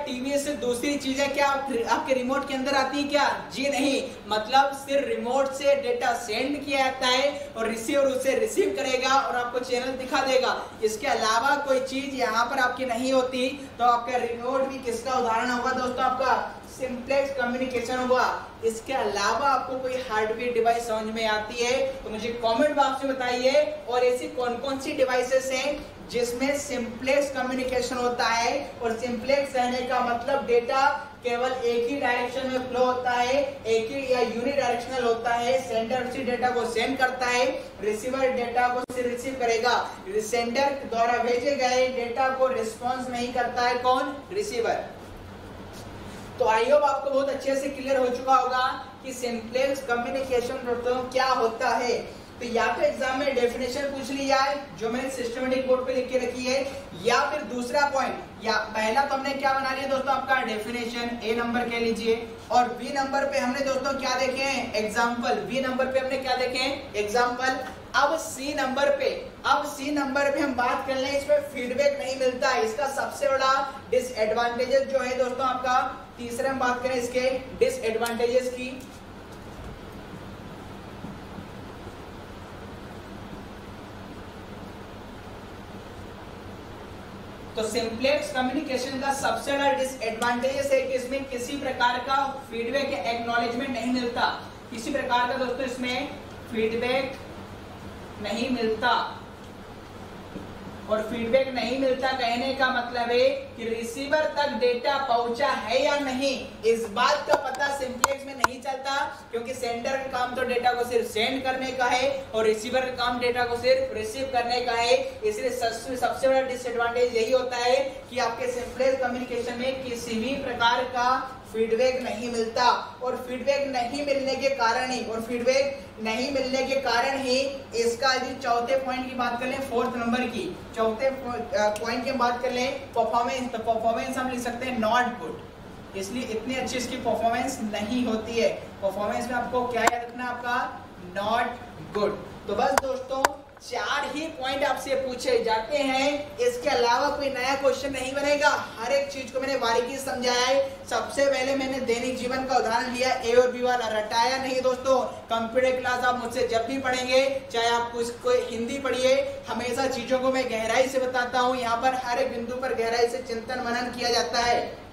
टीवी से दूसरी चीजें क्या आपके रिमोट के अंदर आती है क्या? जी नहीं, मतलब सिर्फ रिमोट से डेटा सेंड किया जाता है और रिसीवर उसे रिसीव करेगा और आपको चैनल दिखा देगा। इसके अलावा कोई चीज यहाँ पर आपकी नहीं होती। तो आपका रिमोट भी किसका उदाहरण होगा दोस्तों? आपका सिंपलेक्स कम्युनिकेशन होगा। इसके अलावा आपको कोई हार्डवेयर डिवाइस समझ में आती है तो मुझे कमेंट बॉक्स में बताइए। और ऐसी कौन कौन सी डिवाइसेस हैं जिसमें सिंपलेक्स कम्युनिकेशन होता है? और सिंपलेक्स रहने का मतलब डेटा केवल एक ही डायरेक्शन में फ्लो होता है, एक ही या यूनिडायरेक्शनल होता है। सेंडर उसी डेटा को सेंड करता है, रिसीवर डेटा को रिसीव करेगा। सेंडर द्वारा भेजे गए डेटा को रिस्पॉन्स नहीं करता है कौन? रिसीवर। तो आई होप आपको बहुत अच्छे से क्लियर हो चुका होगा कि सिंपलेक्स कम्युनिकेशन क्या होता है। तो या तो एग्जाम में डेफिनेशन पूछ ली जाए जो मैंने सिस्टमेटिक बोर्ड पे लिख के रखी है, या फिर दूसरा पॉइंट, या पहला तो हमने क्या बना लिया दोस्तों आपका डेफिनेशन, ए नंबर कह लीजिए, और बी नंबर पे हमने दोस्तों क्या देखे हैं? एग्जाम्पल। बी नंबर पे हमने क्या देखे हैं? एग्जाम्पल। अब सी नंबर पे हम बात कर लें, इसमें फीडबैक नहीं मिलता है। इसका सबसे बड़ा डिसएडवांटेजेस जो है दोस्तों आपका, तीसरे हम बात करें इसके डिसएडवांटेजेस की। तो सिंपलेक्स कम्युनिकेशन का सबसे बड़ा डिसएडवांटेज है कि इसमें किसी प्रकार का फीडबैक या एक्नॉलेजमेंट नहीं मिलता। किसी प्रकार का दोस्तों इसमें फीडबैक नहीं मिलता। और फीडबैक नहीं मिलता कहने का मतलब है कि रिसीवर तक डेटा पहुंचा है या नहीं, इस बात का पता सिंप्लेक्स में नहीं चलता, क्योंकि सेंडर का काम तो डेटा को सिर्फ सेंड करने का है और रिसीवर का काम डेटा को सिर्फ रिसीव करने का है। इसलिए सबसे बड़ा डिसएडवांटेज यही होता है कि आपके सिंप्लेक्स कम्युनिकेशन में किसी भी प्रकार का फीडबैक नहीं मिलता, और फीडबैक नहीं मिलने के कारण ही इसका यदि चौथे पॉइंट की बात कर लें, फोर्थ नंबर की चौथे पॉइंट की बात कर लें परफॉर्मेंस, तो परफॉर्मेंस हम लिख सकते हैं नॉट गुड। इसलिए इतनी अच्छी इसकी परफॉर्मेंस नहीं होती है। परफॉर्मेंस में आपको क्या याद रखना है, आपका नॉट गुड। तो बस दोस्तों 4 ही पॉइंट आपसे पूछे जाते हैं, इसके अलावा कोई नया क्वेश्चन नहीं बनेगा। हर एक चीज को मैंने बारीकी से समझाया है। सबसे पहले मैंने दैनिक जीवन का उदाहरण लिया, ए और बी वाला, रटाया नहीं दोस्तों। कंप्यूटर क्लास आप मुझसे जब भी पढ़ेंगे, चाहे आप कोई हिंदी पढ़िए, हमेशा चीजों को मैं गहराई से बताता हूँ। यहाँ पर हर एक बिंदु पर गहराई से चिंतन मनन किया जाता है।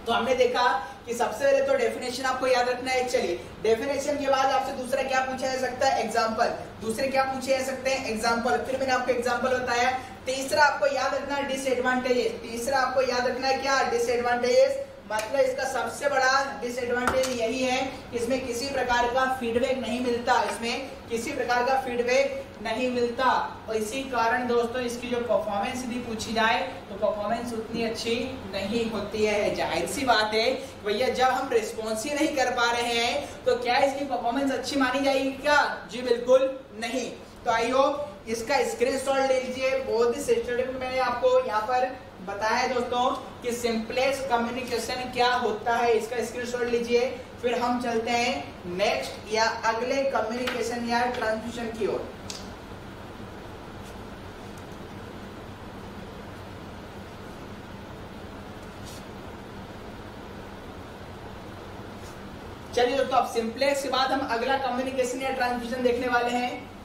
तो हमने देखा कि सबसे पहले तो डेफिनेशन आपको याद रखना है। चलिए, डेफिनेशन के बाद आपसे दूसरा क्या पूछा जा सकता है, एग्जांपल। दूसरे क्या पूछे जा सकते हैं, एग्जांपल। फिर मैंने आपको एग्जांपल बताया। तीसरा आपको याद रखना है डिसएडवांटेजेस। तीसरा आपको याद रखना है क्या, डिसएडवांटेजेस। मतलब इसका सबसे बड़ा डिसएडवांटेज यही है, इसमें किसी प्रकार का फीडबैक नहीं मिलता, और इसी कारण दोस्तों इसकी जो परफॉर्मेंस यदि पूछी जाए तो परफॉर्मेंस उतनी अच्छी नहीं होती है। जाहिर सी बात है भैया, जब हम रिस्पॉन्स ही नहीं कर पा रहे हैं तो क्या इसकी परफॉर्मेंस अच्छी मानी जाएगी क्या? जी बिल्कुल नहीं। तो आई होप इसका स्क्रीनशॉट ले लीजिए। बहुत ही सिस्टमेटिक मैंने आपको यहाँ पर बताया दोस्तों कि सिंप्लेक्स कम्युनिकेशन क्या होता है, इसका स्क्रीनशॉट लीजिए। फिर हम चलते हैं नेक्स्ट या अगले कम्युनिकेशन या ट्रांसमिशन की ओर। चलिए दोस्तों, अब सिंप्लेक्स के बाद हम अगला कम्युनिकेशन या ट्रांसमिशन देखने वाले हैं।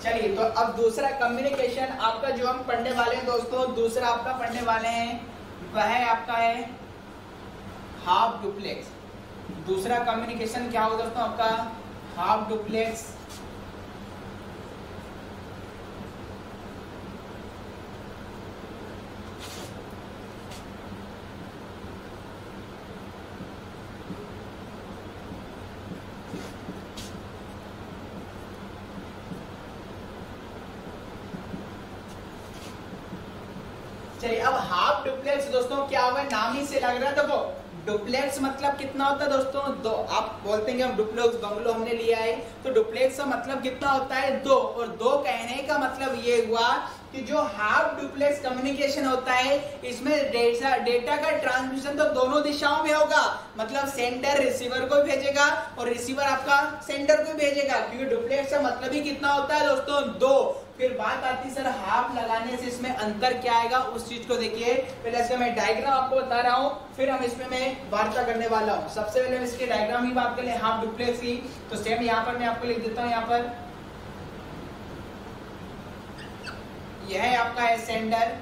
चलिए, तो अब दूसरा कम्युनिकेशन आपका जो हम पढ़ने वाले हैं दोस्तों, दूसरा आपका पढ़ने वाले हैं वह आपका है हाफ डुप्लेक्स। दूसरा कम्युनिकेशन क्या होगा दोस्तों, आपका हाफ डुप्लेक्स। चलिए, अब हाफ डुप्लेक्स दोस्तों क्या होगा, नाम ही से लग रहा है। देखो, डुप्लेक्स मतलब कितना होता है दोस्तों, दो। आप बोलते हैं कि हम डुप्लेक्स बंगलो हमने लिया है, तो डुप्लेक्स का मतलब कितना होता है, दो। और दो कहने का मतलब ये हुआ कि जो हाफ डुप्लेक्स कम्युनिकेशन होता है, इसमें डेटा का ट्रांसमिशन तो दोनों दिशाओं में होगा। मतलब सेंडर रिसीवर को भेजेगा और रिसीवर आपका सेंडर को भेजेगा, क्योंकि डुप्लेक्स का मतलब ही कितना होता है दोस्तों, दो। फिर बात आती है सर हाफ लगाने से इसमें अंतर क्या आएगा, उस चीज को देखिए। पहले इसका मैं डायग्राम आपको बता रहा हूँ, फिर हम इसमें मैं वार्ता करने वाला हूँ। सबसे पहले हम इसके डायग्राम की बात करें हाफ डुप्लेक्स की, तो सेम यहाँ पर मैं आपको लिख देता हूँ। यहाँ पर यह है आपका है सेंडर,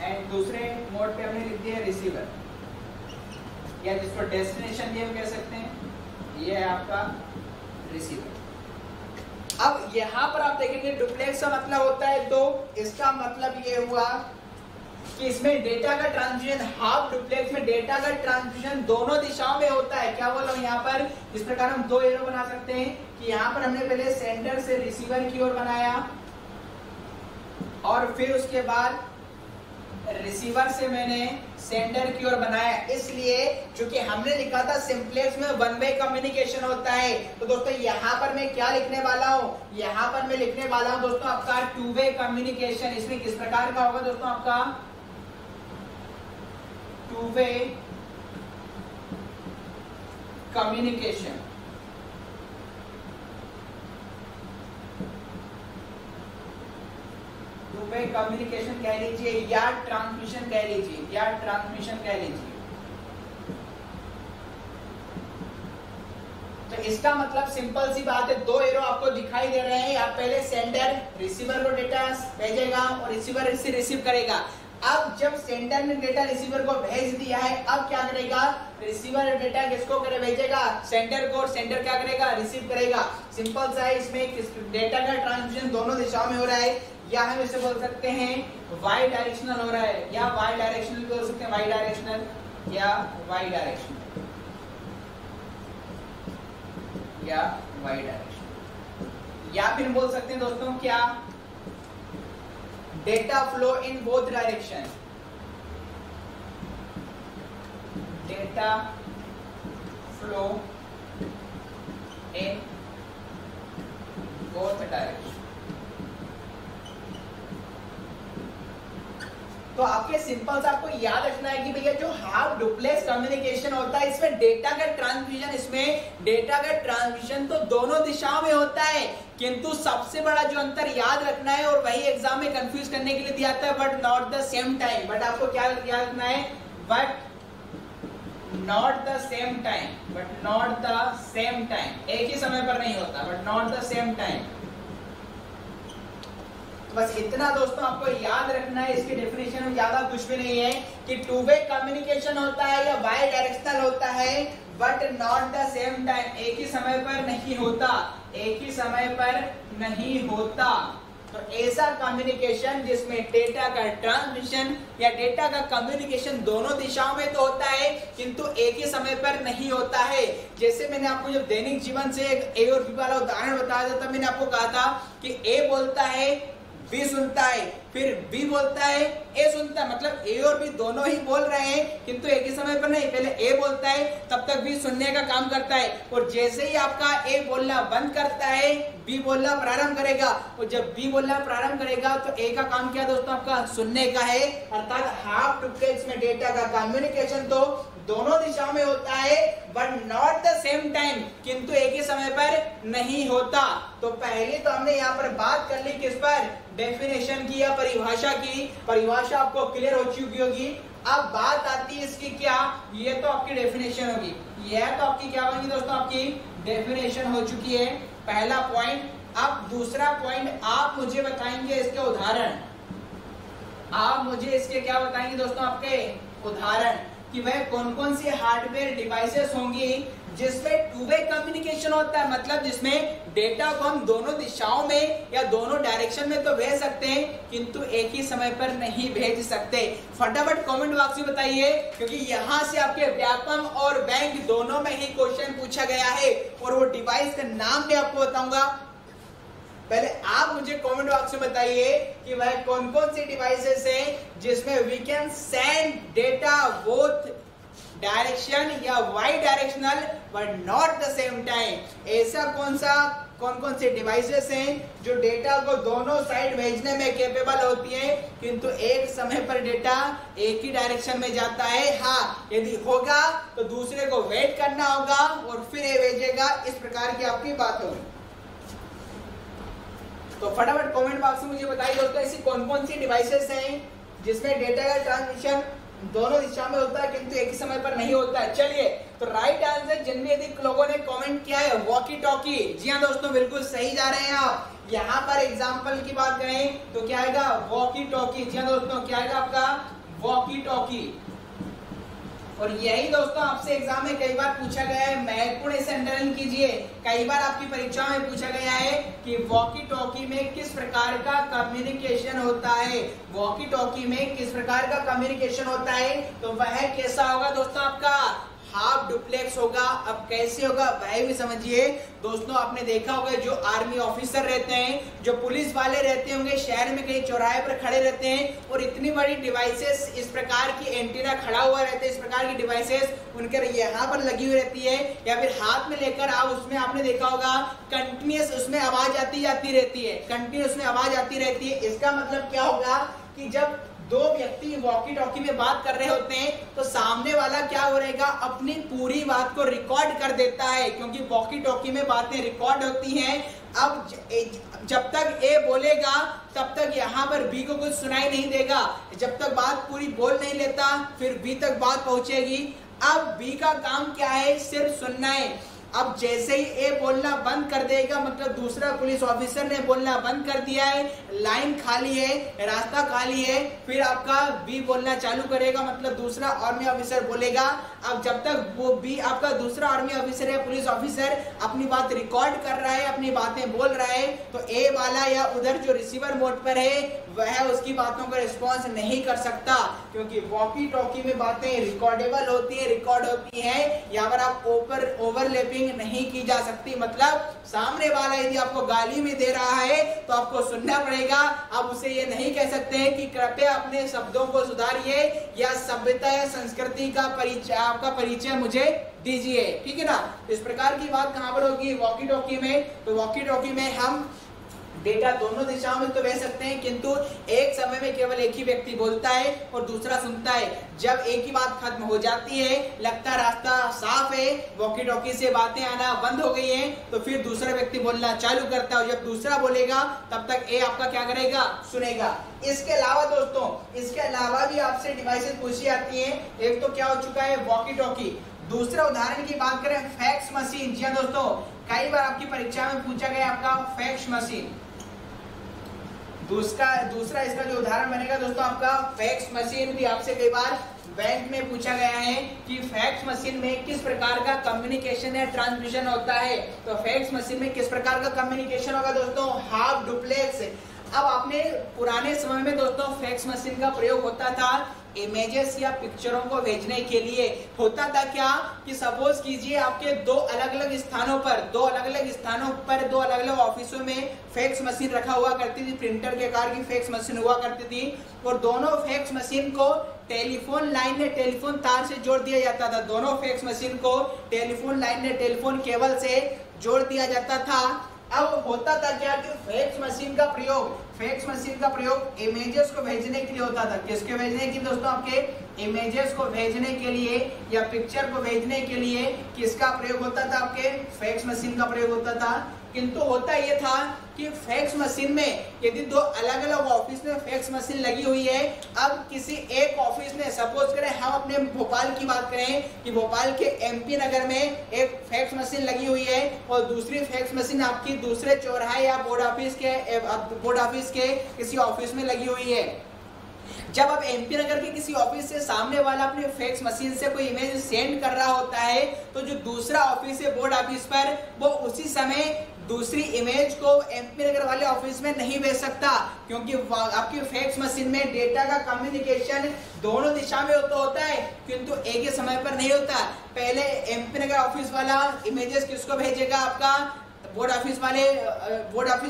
एंड दूसरे मोड पे हमने लिख दिया रिसीवर, या जिसको डेस्टिनेशन ये कह सकते हैं, ये है आपका रिसीवर। अब यहाँ पर आप देखेंगे डुप्लेक्स का मतलब होता है दो। इसका मतलब ये हुआ कि इसमें डेटा का ट्रांसमिशन, हाफ डुप्लेक्स में डेटा का ट्रांसमिशन दोनों दिशाओं में होता है। क्या बोला हूं यहाँ पर, इस प्रकार हम दो एरो बना सकते हैं कि यहाँ पर हमने पहले सेंडर से रिसीवर की ओर बनाया और फिर उसके बाद रिसीवर से मैंने सेंडर की ओर बनाया। इसलिए क्योंकि हमने लिखा था सिंप्लेक्स में वन वे कम्युनिकेशन होता है, तो दोस्तों यहाँ पर मैं क्या लिखने वाला हूँ, यहाँ पर मैं लिखने वाला हूँ दोस्तों आपका टू वे कम्युनिकेशन। इसमें किस प्रकार का होगा दोस्तों, आपका to way communication, to way communication कह लीजिए या ट्रांसमिशन कह लीजिए, या ट्रांसमिशन कह लीजिए। तो इसका मतलब सिंपल सी बात है, दो एरो आपको दिखाई दे रहे हैं। आप पहले सेंडर रिसीवर को डेटा भेजेगा और रिसीवर इसे रिसीव करेगा। अब जब सेंडर ने डेटा रिसीवर को भेज दिया है, अब क्या करेगा, रिसीवर डेटा किसको करे भेजेगा, सेंडर को, और सेंडर क्या करेगा, रिसीव करेगा। सिंपल सा है, इसमें डेटा का ट्रांसमिशन दोनों दिशाओं में हो रहा है, या हम इसे बोल सकते हैं वाई डायरेक्शनल हो रहा है, या वाई डायरेक्शनल बोल सकते हैं, वाई डायरेक्शनल या वाई डायरेक्शनल या वाई डायरेक्शन, या फिर बोल सकते हैं दोस्तों क्या, data flow in both direction, data flow in both direction. तो आपके सिंपल सा आपको याद रखना है कि भैया जो हाफ डुप्लेक्स कम्युनिकेशन होता है, इसमें डेटा का ट्रांसमिशन, इसमें डेटा का ट्रांसमिशन तो दोनों दिशाओं में होता है, किंतु सबसे बड़ा जो अंतर याद रखना है, और वही एग्जाम में कंफ्यूज करने के लिए दिया था, but not the same time. But आपको क्या याद रखना है, but not the same time, but not the same time, एक ही समय पर नहीं होता, but not the same time. बस इतना दोस्तों आपको याद रखना है, इसकी डेफिनेशन में ज्यादा कुछ भी नहीं है कि टू वे कम्युनिकेशन होता है या बाई डायरेक्शनल होता है, but not the same time, एक ही समय पर नहीं होता, एक ही समय पर नहीं होता। तो ऐसा कम्युनिकेशन जिसमें डेटा का ट्रांसमिशन या डेटा का कम्युनिकेशन दोनों दिशाओं में तो होता है, किंतु एक ही समय पर नहीं होता है। जैसे मैंने आपको जब दैनिक जीवन से एक ए और बी वाला उदाहरण बताया था, तब मैंने आपको कहा था कि ए बोलता है, बी सुनता है, फिर बी बोलता है, ए सुनता है, मतलब ए और बी दोनों ही बोल रहे हैं, किंतु एक ही समय पर नहीं। पहले ए बोलता है, तब तक बी सुनने का काम करता है, और जैसे ही आपका ए बोलना बंद करता है, बी बोलना प्रारंभ करेगा, और जब बी बोलना प्रारंभ करेगा तो ए का काम क्या दोस्तों, आपका सुनने का है। अर्थात हाफ डुप्लेक्स में डेटा का कम्युनिकेशन तो दोनों दिशाओं में होता है, but not the same time, किंतु एक ही समय पर नहीं होता। तो पहले तो हमने यहाँ पर बात कर ली किस पर, डेफिनेशन की या परिभाषा की। परिभाषा आपको क्लियर हो चुकी होगी। अब बात आती है इसकी क्या, ये तो आपकी डेफिनेशन होगी, यह तो आपकी क्या बनेगी दोस्तों, आपकी डेफिनेशन हो चुकी है, पहला पॉइंट। अब दूसरा पॉइंट आप मुझे बताएंगे इसके उदाहरण, आप मुझे इसके क्या बताएंगे दोस्तों, आपके उदाहरण कि वह कौन कौन सी हार्डवेयर डिवाइसेस होंगी जिसमें टू वे कम्युनिकेशन होता है, मतलब जिसमें डेटा को हम दोनों दिशाओं में या दोनों डायरेक्शन में तो भेज सकते हैं, किंतु एक ही समय पर नहीं भेज सकते। फटाफट कमेंट बॉक्स में बताइए, क्योंकि यहाँ से आपके व्यापम और बैंक दोनों में ही क्वेश्चन पूछा गया है, और वो डिवाइस का नाम भी आपको बताऊंगा। पहले आप मुझे कमेंट बॉक्स में बताइए कि वह कौन कौन सी डिवाइसेस हैं जिसमें we can send data both direction या bidirectional but not the same time. ऐसा कौन कौन से डिवाइसेस हैं जो डेटा को दोनों साइड भेजने में कैपेबल होती है, किंतु एक समय पर डेटा एक ही डायरेक्शन में जाता है। हाँ, यदि होगा तो दूसरे को वेट करना होगा और फिर ये भेजेगा, इस प्रकार की आपकी बात होगी। तो फटाफट कमेंट बॉक्स में मुझे बताइए दोस्तों, ऐसी कौन कौन सी डिवाइसेस हैं जिसमें डेटा का ट्रांसमिशन दोनों दिशा में होता है, किंतु एक ही समय पर नहीं होता है। चलिए, तो राइट आंसर जिनमें अधिक लोगों ने कमेंट किया है, वॉकी टॉकी। जी हाँ दोस्तों, बिल्कुल सही जा रहे हैं आप। यहाँ पर एग्जाम्पल की बात करें तो क्या आएगा, वॉकी टॉकी। जी हाँ दोस्तों, क्या आएगा आपका, वॉकी टॉकी। और यही दोस्तों आपसे एग्जाम में कई बार पूछा गया है, महत्वपूर्ण इसे अंडरलाइन कीजिए। कई बार आपकी परीक्षा में पूछा गया है कि वॉकी टॉकी में किस प्रकार का कम्युनिकेशन होता है, वॉकी टॉकी में किस प्रकार का कम्युनिकेशन होता है, तो वह कैसा होगा दोस्तों, आपका हाफ डुप्लेक्स होगा। अब कैसे होगा वह भी समझिए दोस्तों। आपने देखा होगा जो आर्मी ऑफिसर रहते हैं, जो पुलिस वाले रहते होंगे, शहर में कहीं चौराहे पर खड़े रहते हैं और इतनी बड़ी डिवाइसेस, इस प्रकार की एंटीना खड़ा हुआ रहता है, इस प्रकार की डिवाइसेस उनके यहाँ पर लगी हुई रहती है, या फिर हाथ में लेकर आप उसमें आपने देखा होगा कंटिन्यूस उसमें आवाज आती जाती रहती है, कंटिन्यूस में आवाज आती रहती है। इसका मतलब क्या होगा कि जब दो व्यक्ति वॉकी टॉकी में बात कर रहे होते हैं तो सामने वाला क्या हो रहेगा, अपनी पूरी बात को रिकॉर्ड कर देता है, क्योंकि वॉकी टॉकी में बातें रिकॉर्ड होती हैं। अब जब तक ए बोलेगा तब तक यहाँ पर बी को कुछ सुनाई नहीं देगा, जब तक बात पूरी बोल नहीं लेता फिर बी तक बात पहुंचेगी। अब बी का काम क्या है, सिर्फ सुनना है। अब जैसे ही ए बोलना बंद कर देगा, मतलब दूसरा पुलिस ऑफिसर ने बोलना बंद कर दिया है, लाइन खाली है, रास्ता खाली है, फिर आपका बी बोलना चालू करेगा, मतलब दूसरा आर्मी ऑफिसर बोलेगा। अब जब तक वो बी आपका दूसरा आर्मी ऑफिसर या पुलिस ऑफिसर अपनी बात रिकॉर्ड कर रहा है, अपनी बातें बोल रहा है, तो ए वाला या उधर जो रिसीवर मोड पर है वह उसकी बातों का रिस्पॉन्स नहीं कर सकता, क्योंकि वॉकी टॉकी में बातें रिकॉर्डेबल होती है, रिकॉर्ड होती है। यहाँ पर आप ओवरलैपिंग नहीं की जा सकती, मतलब सामने वाला यदि आपको गाली में दे रहा है तो आपको सुनना पड़ेगा। आप उसे ये नहीं कह सकते हैं कि कृपया अपने शब्दों को सुधारिए या सभ्यता या संस्कृति का परिचय, आपका परिचय मुझे दीजिए, ठीक है ना। इस प्रकार की बात कहां पर होगी, वॉकी टॉकी में। तो वॉकी टॉकी में हम डेटा दोनों दिशाओं में तो भेज सकते हैं, किंतु एक समय में केवल एक ही व्यक्ति बोलता है और दूसरा सुनता है। जब एक ही बात खत्म हो जाती है, लगता रास्ता साफ है, वॉकी टॉकी से बातें आना बंद हो गई हैं, तो फिर दूसरा व्यक्ति बोलना चालू करता है। जब दूसरा बोलेगा तब तक ए आपका क्या करेगा, सुनेगा। इसके अलावा दोस्तों, इसके अलावा भी आपसे डिवाइसेस पूछी जाती हैं। एक तो क्या हो चुका है, वॉकी टॉकी। दूसरा उदाहरण की बात करें, फैक्स मशीन। जी हाँ दोस्तों, कई बार आपकी परीक्षा में पूछा गया आपका फैक्स मशीन। दूसरा इसका जो उदाहरण बनेगा दोस्तों, आपका फैक्स मशीन भी आपसे कई बार बैंक में पूछा गया है कि फैक्स मशीन में किस प्रकार का कम्युनिकेशन या ट्रांसमिशन होता है। तो फैक्स मशीन में किस प्रकार का कम्युनिकेशन होगा दोस्तों, हाफ डुप्लेक्स। अब आपने पुराने समय में दोस्तों फैक्स मशीन का प्रयोग होता था इमेजेस या पिक्चरों को भेजने के लिए। होता था क्या कि सपोज कीजिए आपके दो अलग अलग स्थानों पर दो अलग अलग ऑफिसों में फैक्स मशीन रखा हुआ करती थी, प्रिंटर के आकार की फैक्स मशीन हुआ करती थी, और दोनों फैक्स मशीन को टेलीफोन लाइन ने टेलीफोन तार से जोड़ दिया जाता था। दोनों फैक्स मशीन को टेलीफोन लाइन ने टेलीफोन केबल से जोड़ दिया जाता था। अब होता था क्या कि फैक्स मशीन का प्रयोग इमेजेस को भेजने के लिए होता था। किसके भेजने के लिए दोस्तों, आपके इमेजेस को भेजने के लिए या पिक्चर को भेजने के लिए किसका प्रयोग होता था, आपके फैक्स मशीन का प्रयोग होता था। किंतु होता यह था कि फैक्स मशीन में यदि दो अलग अलग ऑफिस में फैक्स मशीन लगी हुई है, अब किसी एक ऑफिस में, सपोज करें हम अपने भोपाल की बात करें कि भोपाल के एमपी नगर में एक फैक्स मशीन लगी हुई है और दूसरी फैक्स मशीन आपकी दूसरे चौराहे या बोर्ड ऑफिस के किसी ऑफिस में लगी हुई है। जब आप एमपी नगर के किसी ऑफिस से सामने वाला अपने फैक्स मशीन से कोई इमेज सेंड कर रहा होता है, तो जो दूसरा ऑफिस है बोर्ड ऑफिस पर, वो उसी समय दूसरी इमेज को एमपी नगर वाले ऑफिस में नहीं भेज सकता, क्योंकि आपकी फैक्स मशीन में डेटा का कम्युनिकेशन दोनों दिशा में होता है, किंतु एक ही समय पर नहीं होता। पहले एमपी नगर ऑफिस वाला इमेजेस किसको भेजेगा, आपका बोर्ड ऑफिस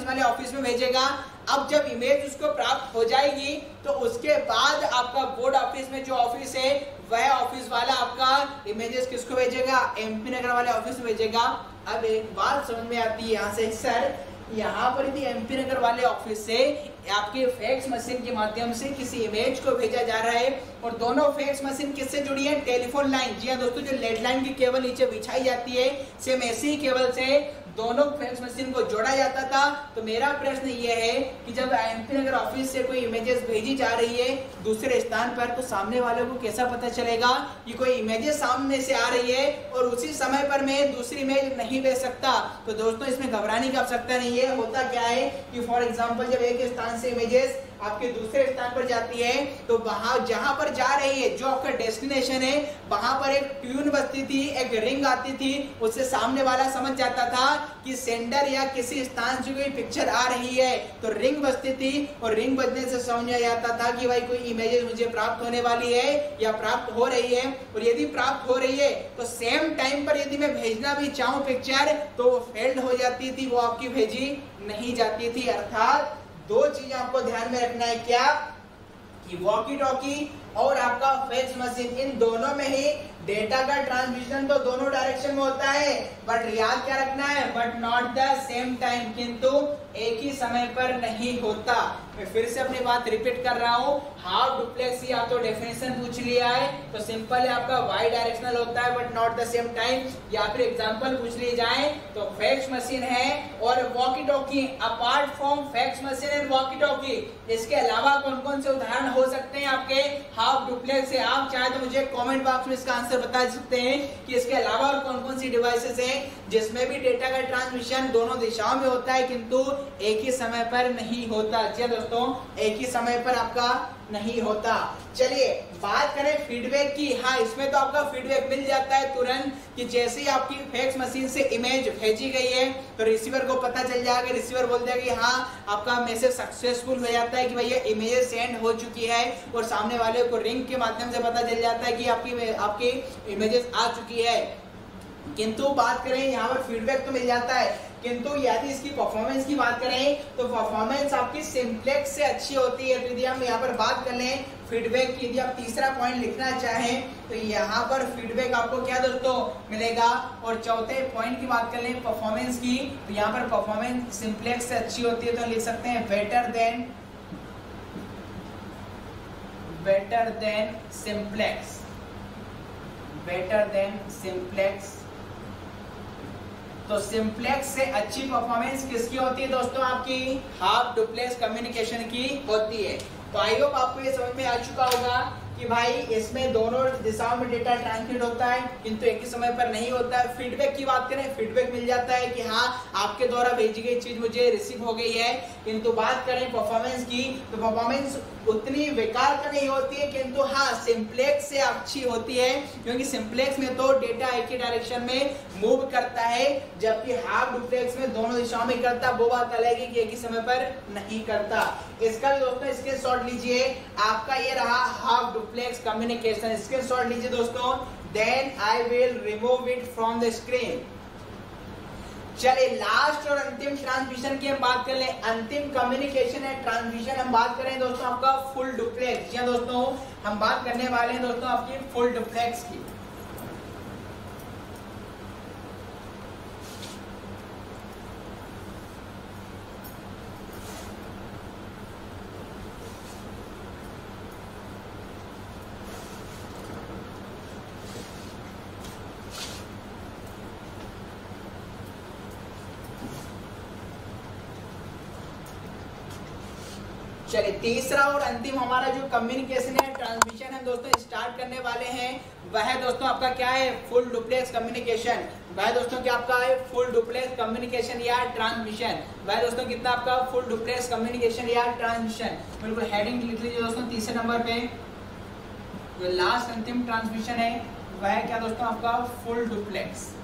वाले ऑफिस में भेजेगा। अब जब इमेज उसको प्राप्त हो जाएगी तो उसके बाद आपका बोर्ड ऑफिस में जो ऑफिस है वह ऑफिस वाला आपका इमेजेस किसको भेजेगा, एमपी नगर वाले ऑफिस में भेजेगा। अब एक बात समझ में आती है यहाँ से, सर यहाँ पर यदि एमपी नगर वाले ऑफिस से आपके फैक्स मशीन के माध्यम से किसी इमेज को भेजा जा रहा है और दोनों फैक्स मशीन किससे जुड़ी है, टेलीफोन लाइन। जी हाँ दोस्तों, जो लेड लाइन की केबल नीचे बिछाई जाती है, सेम ऐसी ही केबल से दोनों फैक्स मशीन को जोड़ा जाता था। तो मेरा प्रश्न ये है कि जब एमपी नगर ऑफिस से कोई इमेजेस भेजी जा रही है दूसरे स्थान पर, तो सामने वाले को कैसा पता चलेगा कि कोई इमेजेस सामने से आ रही है और उसी समय पर मैं दूसरी इमेज नहीं भेज सकता। तो दोस्तों इसमें घबराने की आवश्यकता नहीं है। होता क्या है कि फॉर एग्जाम्पल जब एक स्थान से इमेजेस आपके दूसरे स्थान पर जाती है, तो वहां जहां पर जा रही है, जो आपका डेस्टिनेशन है, वहां पर एक ट्यून बजती थी, एक रिंग आती थी, उससे सामने वाला समझ जाता था कि सेंडर या किसी स्थान से कोई पिक्चर आ रही है। तो रिंग बजती थी और रिंग बजने से समझ जाता था कि भाई कोई इमेजेस मुझे प्राप्त होने वाली है या प्राप्त हो रही है। और यदि प्राप्त हो रही है तो सेम टाइम पर यदि मैं भेजना भी चाहूं पिक्चर, तो वो फेल्ड हो जाती थी, वो आपकी भेजी नहीं जाती थी। अर्थात दो चीजें आपको ध्यान में रखना है, क्या कि वॉकी टॉकी और आपका फैक्स मशीन, इन दोनों में ही डेटा का ट्रांसमिशन तो दोनों डायरेक्शन में होता है, बट याद क्या रखना है, but not the same time, किंतु एक ही समय पर नहीं होता। मैं फिर से अपनी बात रिपीट कर रहा हूँ, हाफ डुप्लेक्स या तो डेफिनेशन पूछ लिया है तो सिंपल है आपका वाई डायरेक्शनल होता है but not the same time, या फिर एग्जांपल पूछ लिए जाए तो फैक्स मशीन है और walkie talkie, apart from fax machine and walkie talkie, इसके अलावा कौन कौन से उदाहरण हो सकते हैं आपके हाफ डुप्लेक्स से। आप चाहे तो मुझे कमेंट बॉक्स में इसका आंसर बता सकते हैं कि इसके अलावा और कौन कौन सी डिवाइसेस हैं जिसमें भी डेटा का ट्रांसमिशन दोनों दिशाओं में होता है किंतु एक ही समय पर नहीं होता। जी दोस्तों, एक ही समय पर आपका नहीं होता। चलिए बात करें फीडबैक की। हाँ, इसमें तो आपका फीडबैक मिल जाता है तुरंत कि जैसे ही आपकी फैक्स मशीन से इमेज भेजी गई है तो रिसीवर को पता चल जाएगा, रिसीवर बोल देगा कि हाँ आपका मैसेज सक्सेसफुल हो जाता है कि भैया इमेज सेंड हो चुकी है, और सामने वाले को रिंग के माध्यम से पता चल जाता है कि आपकी इमेजेस आ चुकी है। किंतु बात करें यहाँ पर फीडबैक तो मिल जाता है, किंतु यदि इसकी परफॉर्मेंस की बात करें तो परफॉर्मेंस आपकी सिंप्लेक्स से अच्छी होती है। तो यदि हम यहाँ पर बात कर लें फीडबैक की, यदि आप तीसरा पॉइंट लिखना चाहें तो यहाँ पर फीडबैक आपको क्या दोस्तों मिलेगा। और चौथे पॉइंट की बात कर लें परफॉर्मेंस की, तो यहाँ पर परफॉर्मेंस सिंप्लेक्स से अच्छी होती है, तो लिख सकते हैं better than simplex, better than simplex. तो सिंप्लेक्स से अच्छी परफॉर्मेंस किसकी होती है दोस्तों, आपकी हाफ डुप्लेक्स कम्युनिकेशन की होती है। तो आई होप आपको ये समझ में आ चुका होगा कि भाई इसमें दोनों दिशाओं में डेटा ट्रांसमिट होता है किंतु एक ही समय पर नहीं होता है। फीडबैक की बात करें, फीडबैक मिल जाता है कि हाँ आपके द्वारा भेजी गई चीज मुझे रिसीव हो गई है। किंतु बात करें परफॉर्मेंस की तो परफॉर्मेंस उतनी बेकार तो नहीं होती है, किंतु हाँ सिंप्लेक्स से अच्छी होती है, क्योंकि सिंप्लेक्स में तो डेटा एक ही डायरेक्शन में मूव करता है, जबकि हाफ डुप्लेक्स में दोनों दिशाओं में करता। वो बात अलग है कि एक ही समय पर नहीं करता। इसका भी दोस्तों स्क्रीनशॉट लीजिए, आपका ये रहा हाफ डुप्लेक्स कम्युनिकेशन। स्क्रीनशॉट लीजिए दोस्तों, then I will remove it from the screen. चलिए लास्ट और अंतिम ट्रांसमिशन की हम बात कर लें। अंतिम कम्युनिकेशन है ट्रांसमिशन, हम बात करें दोस्तों आपका फुल डुप्लेक्स। या दोस्तों हम बात करने वाले हैं दोस्तों आपकी फुल डुप्लेक्स की। चलिए तीसरा और अंतिम हमारा जो कम्युनिकेशन है ट्रांसमिशन हम दोस्तों स्टार्ट करने वाले हैं, वह है दोस्तों आपका क्या है, फुल डुप्लेक्स कम्युनिकेशन। वह दोस्तों क्या आपका है, फुल डुप्लेक्स कम्युनिकेशन या ट्रांसमिशन। वह दोस्तों कितना आपका फुल डुप्लेक्स कम्युनिकेशन या ट्रांसमिशन। बिल्कुल हेडिंग लिख लीजिए दोस्तों तीसरे नंबर पे। जो लास्ट अंतिम ट्रांसमिशन है वह क्या दोस्तों आपका फुल डुप्लेक्स।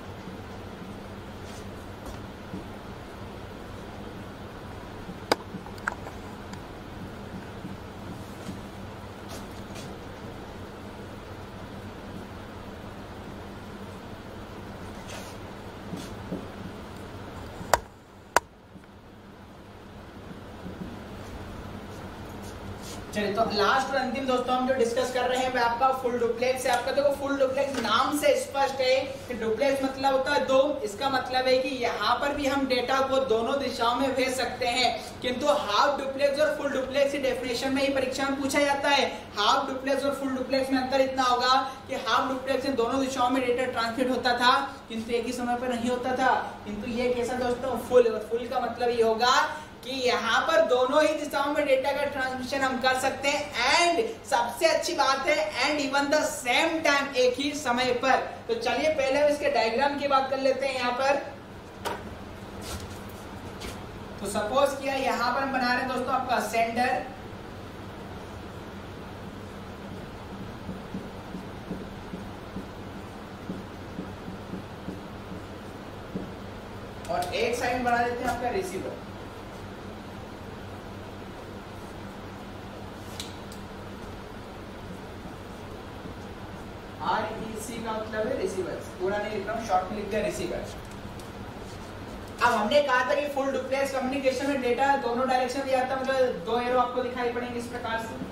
चलिए तो लास्ट और अंतिम दोस्तों हम जो डिस्कस कर रहे हैं वह आपका फुल डुप्लेक्स है। आपका देखो फुल डुप्लेक्स नाम से स्पष्ट है कि डुप्लेक्स मतलब होता है दो। इसका मतलब है कि यहाँ पर भी हम डेटा को दोनों दिशाओं में भेज सकते हैं, किंतु हाफ डुप्लेक्स और फुल डुप्लेक्स की डेफिनेशन में ही परीक्षा में पूछा जाता है। हाफ डुप्लेक्स और फुल डुप्लेक्स में अंतर इतना होगा कि हाफ डुप्लेक्स में दोनों दिशाओं में डेटा ट्रांसमिट होता था किंतु एक ही समय पर नहीं होता था। किंतु ये कैसा दोस्तों फुल, और फुल का मतलब ये होगा कि यहाँ पर दोनों ही दिशाओं में डेटा का ट्रांसमिशन हम कर सकते हैं, एंड सबसे अच्छी बात है and even the same time, एक ही समय पर। तो चलिए पहले हम इसके डायग्राम की बात कर लेते हैं यहाँ पर। तो सपोज किया यहाँ पर हम बना रहे हैं दोस्तों आपका सेंडर, और एक साइड बना देते हैं आपका रिसीवर। REC का मतलब है रिसीवर, पूरा नहीं लिख रहा हूँ, शॉर्ट में लिखते हैं रिसीवर। अब हमने कहा था कि फुल डुप्लेक्स कम्युनिकेशन में डेटा दोनों डायरेक्शन में जाता है, मतलब दो एरो आपको दिखाई पड़ेंगे इस प्रकार से।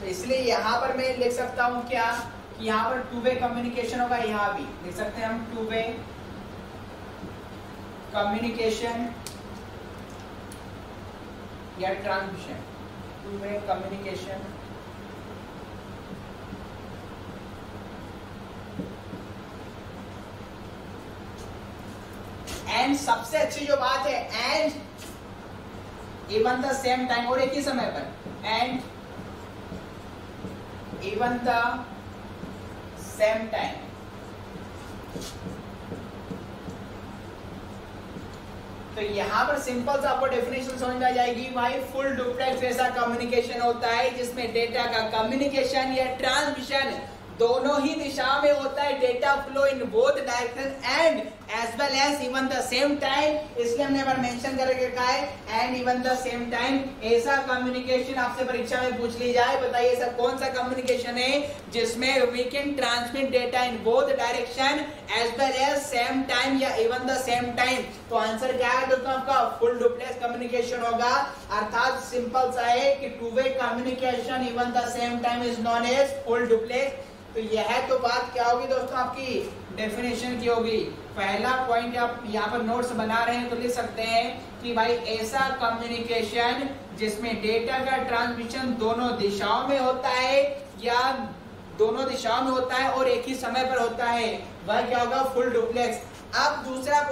तो इसलिए यहाँ पर मैं लिख सकता हूँ क्या कि यहाँ पर टू वे कम्युनिकेशन होगा, यहाँ भी लिख सकते हैं हम टू वे कम्युनिकेशन या transmission, to way communication and सबसे अच्छी जो बात है and even the same time, और एक ही समय पर and even the same time. तो यहां पर सिंपल सा आपको डेफिनेशन समझ में आ जाएगी भाई। फुल डुप्लेक्स ऐसा कम्युनिकेशन होता है जिसमें डेटा का कम्युनिकेशन या ट्रांसमिशन दोनों ही दिशा में होता है, data flow in both direction and as well as even the same time. इसलिए हमने यहाँ पर मेंशन करके रखा है and even the same time. ऐसा कम्युनिकेशन आपसे परीक्षा में पूछ ली जाए, बताइए ऐसा कौन सा कम्युनिकेशन है जिसमें we can transmit data in both direction as well as same time या इवन द सेम टाइम। तो आंसर क्या है दोस्तों आपका? फुल डुप्लेक्स कम्युनिकेशन होगा, अर्थात सिंपल सा है कि two way communication even the same time is known as full duplex. तो यह तो बात क्या होगी दोस्तों आपकी डेफिनेशन की होगी। पहला पॉइंट आप यहाँ पर नोट्स बना रहे हैं तो लिख सकते हैं कि भाई ऐसा कम्युनिकेशन जिसमें डेटा का ट्रांसमिशन दोनों दिशाओं में होता है या दोनों दिशाओं में होता है और एक ही समय पर होता है, वह क्या होगा? Full duplex. अब दूसरा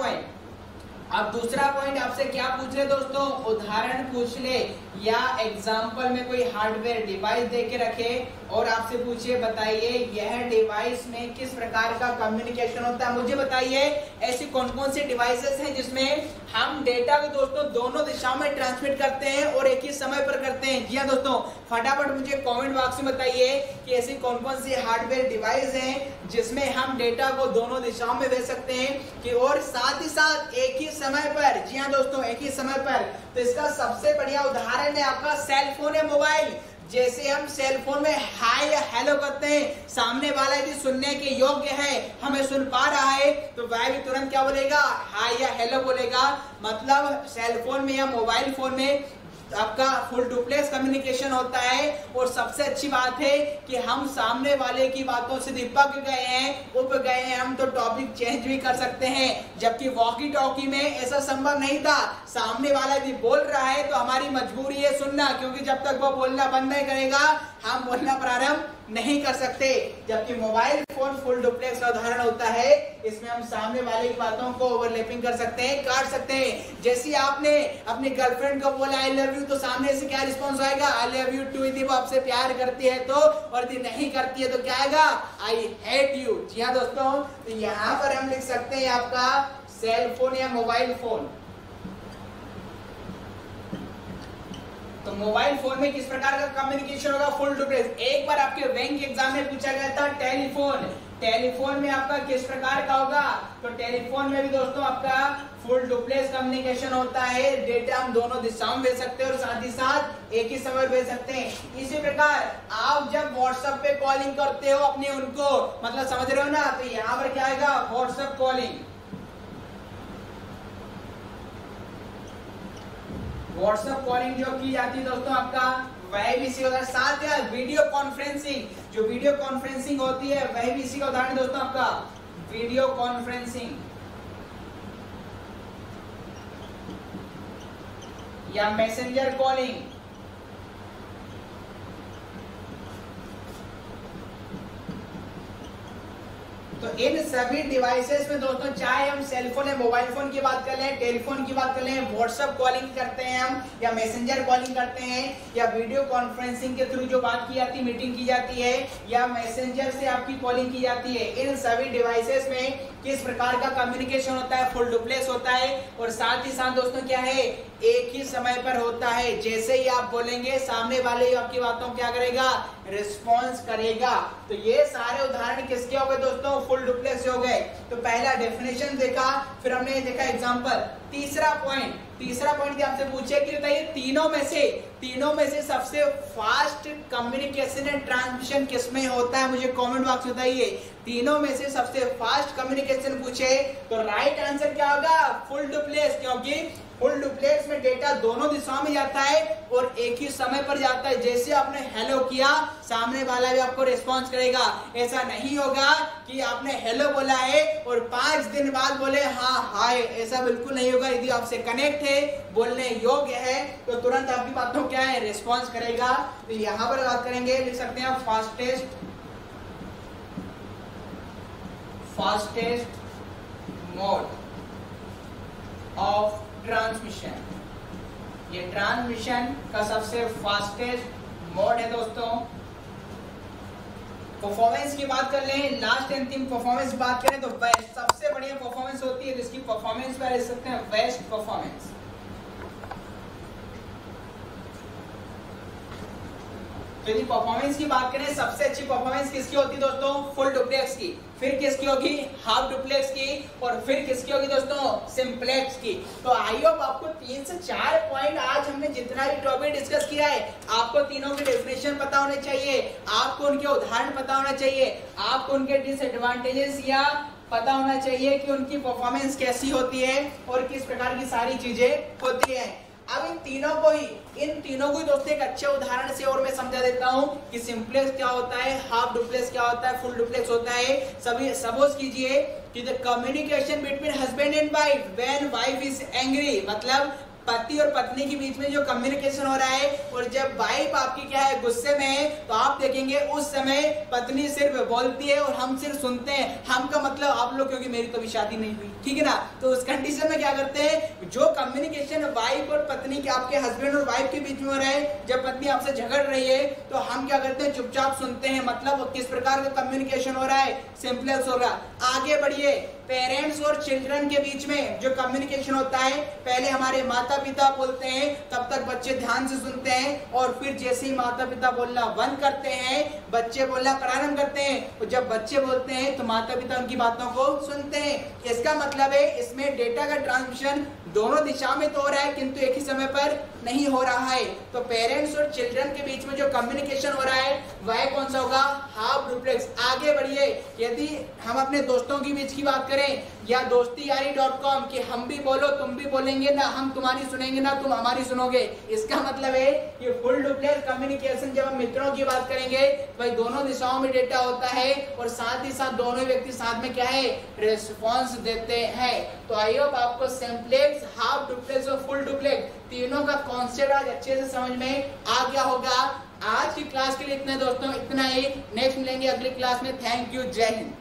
पॉइंट आपसे क्या पूछ रहे दोस्तों? उदाहरण पूछ ले या एग्जाम्पल में कोई हार्डवेयर डिवाइस दे के रखे और आपसे पूछे बताइए यह डिवाइस में किस प्रकार का कम्युनिकेशन होता है। मुझे बताइए ऐसी कौन कौन सी डिवाइसेस हैं जिसमें हम डेटा को दोस्तों दोनों दिशाओं में ट्रांसमिट करते हैं और एक ही समय पर करते हैं। जी हाँ दोस्तों, फटाफट मुझे कमेंट बॉक्स में बताइए कि ऐसी कौन कौन सी हार्डवेयर डिवाइस हैं जिसमें हम डेटा को दोनों दिशाओं में भेज सकते हैं कि और साथ ही साथ एक ही समय पर। जी हाँ दोस्तों, एक ही समय पर। तो इसका सबसे बढ़िया उदाहरण है आपका सेल फोन या मोबाइल। जैसे हम सेल फोन में हाय या हेलो करते हैं, सामने वाला यदि सुनने के योग्य है, हमें सुन पा रहा है, तो वह भी तुरंत क्या बोलेगा? हाय या हेलो बोलेगा। मतलब सेल फोन में या मोबाइल फोन में आपका फुल डुप्लेक्स कम्युनिकेशन होता है। और सबसे अच्छी बात है कि हम सामने वाले की बातों से चिपक गए हैं, उब गए हैं हम, तो टॉपिक चेंज भी कर सकते हैं। जबकि वॉकी टॉकी में ऐसा संभव नहीं था। सामने वाला यदि बोल रहा है तो हमारी मजबूरी है सुनना, क्योंकि जब तक वो बोलना बंद नहीं करेगा हम बोलना प्रारंभ नहीं कर सकते। जबकि मोबाइल फोन फुल डुप्लेक्स का उदाहरण होता है, इसमें हम सामने वाले की बातों को ओवरलैपिंग कर सकते हैं, काट सकते हैं। जैसे आपने अपनी गर्लफ्रेंड को बोला आई लव यू, तो सामने से क्या रिस्पॉन्स आएगा? I love you too. यदि वो आपसे प्यार करती है तो, और यदि नहीं करती है तो क्या आएगा? I hate you. जी हाँ दोस्तों, तो यहाँ पर हम लिख सकते हैं आपका सेल फोन या मोबाइल फोन। तो मोबाइल फोन में किस प्रकार का कम्युनिकेशन होगा? Full duplex. एक बार आपके बैंक एग्जाम में पूछा गया था टेलीफोन में आपका किस प्रकार का होगा? तो टेलीफोन में भी दोस्तों आपका फुल डुप्लेक्स कम्युनिकेशन होता है। डेटा हम दोनों दिशाओं में भेज सकते हैं और साथ ही साथ एक ही समय भेज सकते हैं। इसी प्रकार आप जब व्हाट्सएप पे कॉलिंग करते हो अपने उनको, मतलब समझ रहे हो ना, तो यहाँ पर क्या आएगा? WhatsApp calling. व्हाट्सएप कॉलिंग जो की जाती है दोस्तों आपका वह भी इसी का उदाहरण। साथ ही वीडियो कॉन्फ्रेंसिंग, जो वीडियो कॉन्फ्रेंसिंग होती है वह भी इसी का उदाहरण दोस्तों आपका वीडियो कॉन्फ्रेंसिंग या मैसेंजर कॉलिंग। तो इन सभी डिवाइसेस में दोस्तों, चाहे हम सेल फोन या मोबाइल फोन की बात कर लें, टेलीफोन की बात कर लें, व्हाट्सएप कॉलिंग करते हैं हम, या मैसेंजर कॉलिंग करते हैं, या वीडियो कॉन्फ्रेंसिंग के थ्रू जो बात की जाती है, मीटिंग की जाती है, या मैसेंजर से आपकी कॉलिंग की जाती है, इन सभी डिवाइसेस में किस प्रकार का कम्युनिकेशन होता है? फुल डुप्लेक्स होता है। और साथ ही साथ दोस्तों क्या है? एक ही समय पर होता है। जैसे ही आप बोलेंगे सामने वाले आपकी बातों क्या करेगा? रिस्पॉन्स करेगा। तो ये सारे उदाहरण किसके हो गए दोस्तों? फुल डुप्लेक्स हो गए। तो पहला डेफिनेशन देखा, फिर हमने देखा एग्जांपल। तीसरा पॉइंट आपसे पूछे कि बताइए तीनों में से सबसे फास्ट कम्युनिकेशन एंड ट्रांसमिशन किसमें होता है? मुझे कमेंट बॉक्स में बताइए। तीनों में से सबसे फास्ट कम्युनिकेशन पूछे तो राइट आंसर क्या होगा? फुल डुप्लेक्स, क्योंकि फुल डुप्लेक्स में डेटा दोनों दिशाओं में जाता है और एक ही समय पर जाता है। जैसे आपने हेलो किया, सामने वाला भी आपको रिस्पॉन्स करेगा। ऐसा नहीं होगा कि आपने हेलो बोला है और 5 दिन बाद बोले हाँ हाय, ऐसा बिल्कुल नहीं होगा। यदि आपसे कनेक्ट है, बोलने योग्य है, तो तुरंत आपकी बातों क्या है, रिस्पॉन्स करेगा। तो यहाँ पर बात करेंगे, लिख सकते हैं फास्टेस्ट मोड ऑफ ट्रांसमिशन। ये ट्रांसमिशन का सबसे फास्टेस्ट मोड है दोस्तों। परफॉर्मेंस की बात कर लें, लास्ट अंतिम परफॉर्मेंस बात करें तो बेस्ट, सबसे बढ़िया परफॉर्मेंस होती है, जिसकी परफॉर्मेंस पर लिख सकते हैं बेस्ट परफॉर्मेंस। तो यदि परफॉर्मेंस की बात करें, सबसे अच्छी परफॉर्मेंस किसकी होती है दोस्तों, फुल डुप्लेक्स की, फिर किसकी होगी, हाफ डुप्लेक्स की, और फिर किसकी होगी दोस्तों, सिंप्लेक्स की। तो आई होप आपको 3 से 4 पॉइंट आज हमने जितना भी टॉपिक डिस्कस किया है, आपको तीनों के डेफिनेशन पता होने चाहिए, आपको उनके उदाहरण पता होना चाहिए, आपको उनके डिसएडवांटेजेस या पता होना चाहिए कि उनकी परफॉर्मेंस कैसी होती है और किस प्रकार की सारी चीजें होती है। अब इन तीनों को ही दोस्तों एक अच्छे उदाहरण से और मैं समझा देता हूं कि सिंप्लेक्स क्या होता है, हाफ डुप्लेक्स क्या होता है, फुल डुप्लेक्स होता है। सभी सपोज कीजिए कि the communication between husband and wife when wife is angry, मतलब पति और पत्नी के बीच में जो कम्युनिकेशन हो रहा है, और जब वाइफ आपकी क्या है, गुस्से में है, तो आप देखेंगे उस समय पत्नी सिर्फ बोलती है और हम सिर्फ सुनते हैं। हम का मतलब आप लोग, क्योंकि मेरी तो अभी शादी नहीं हुई, ठीक है ना। तो उस कंडीशन में क्या करते हैं, जो कम्युनिकेशन वाइफ और पत्नी के, आपके हस्बैंड और वाइफ के बीच में हो रहा है, जब पत्नी आपसे झगड़ रही है, तो हम क्या करते हैं, चुपचाप सुनते हैं। मतलब किस प्रकार का कम्युनिकेशन हो रहा है, सिंप्लेक्स हो रहा है। आगे बढ़िए, पेरेंट्स और चिल्ड्रन के बीच में जो कम्युनिकेशन होता है, पहले हमारे माता पिता बोलते हैं, तब तक बच्चे ध्यान से सुनते हैं, और फिर जैसे ही माता पिता बोलना बंद करते हैं, बच्चे बोलना प्रारंभ करते हैं, और जब बच्चे बोलते हैं तो माता पिता उनकी बातों को सुनते हैं। इसका मतलब है इसमें डेटा का ट्रांसमिशन दोनों दिशा में तो हो रहा है, किंतु एक ही समय पर नहीं हो रहा है। तो पेरेंट्स और चिल्ड्रन के बीच में जो कम्युनिकेशन हो रहा है, वह कौन सा होगा, हाफ डुप्लेक्स। आगे बढ़िए, यदि हम अपने दोस्तों के बीच की बात करें, या dostiyaari.com कि हम भी बोलो तुम भी बोलेंगे ना, हम तुम्हारी सुनेंगे ना तुम हमारी सुनोगे, इसका मतलब है कि फुल डुप्लेक्स कम्युनिकेशन जब हम मित्रों की बात करेंगे, भाई दोनों दिशाओं में डेटा होता है, और साथ ही साथ दोनों व्यक्ति साथ में क्या है, रिस्पॉन्स देते हैं। तो आई होप आपको सिंप्लेक्स, हाफ डुप्लेक्स और फुल डुप्लेक्स तीनों का कॉन्सेप्ट आज अच्छे से समझ में आ गया होगा। आज की क्लास के लिए इतना दोस्तों, इतना ही। नेक्स्ट मिलेंगे अगली क्लास में। थैंक यू, जय हिंद।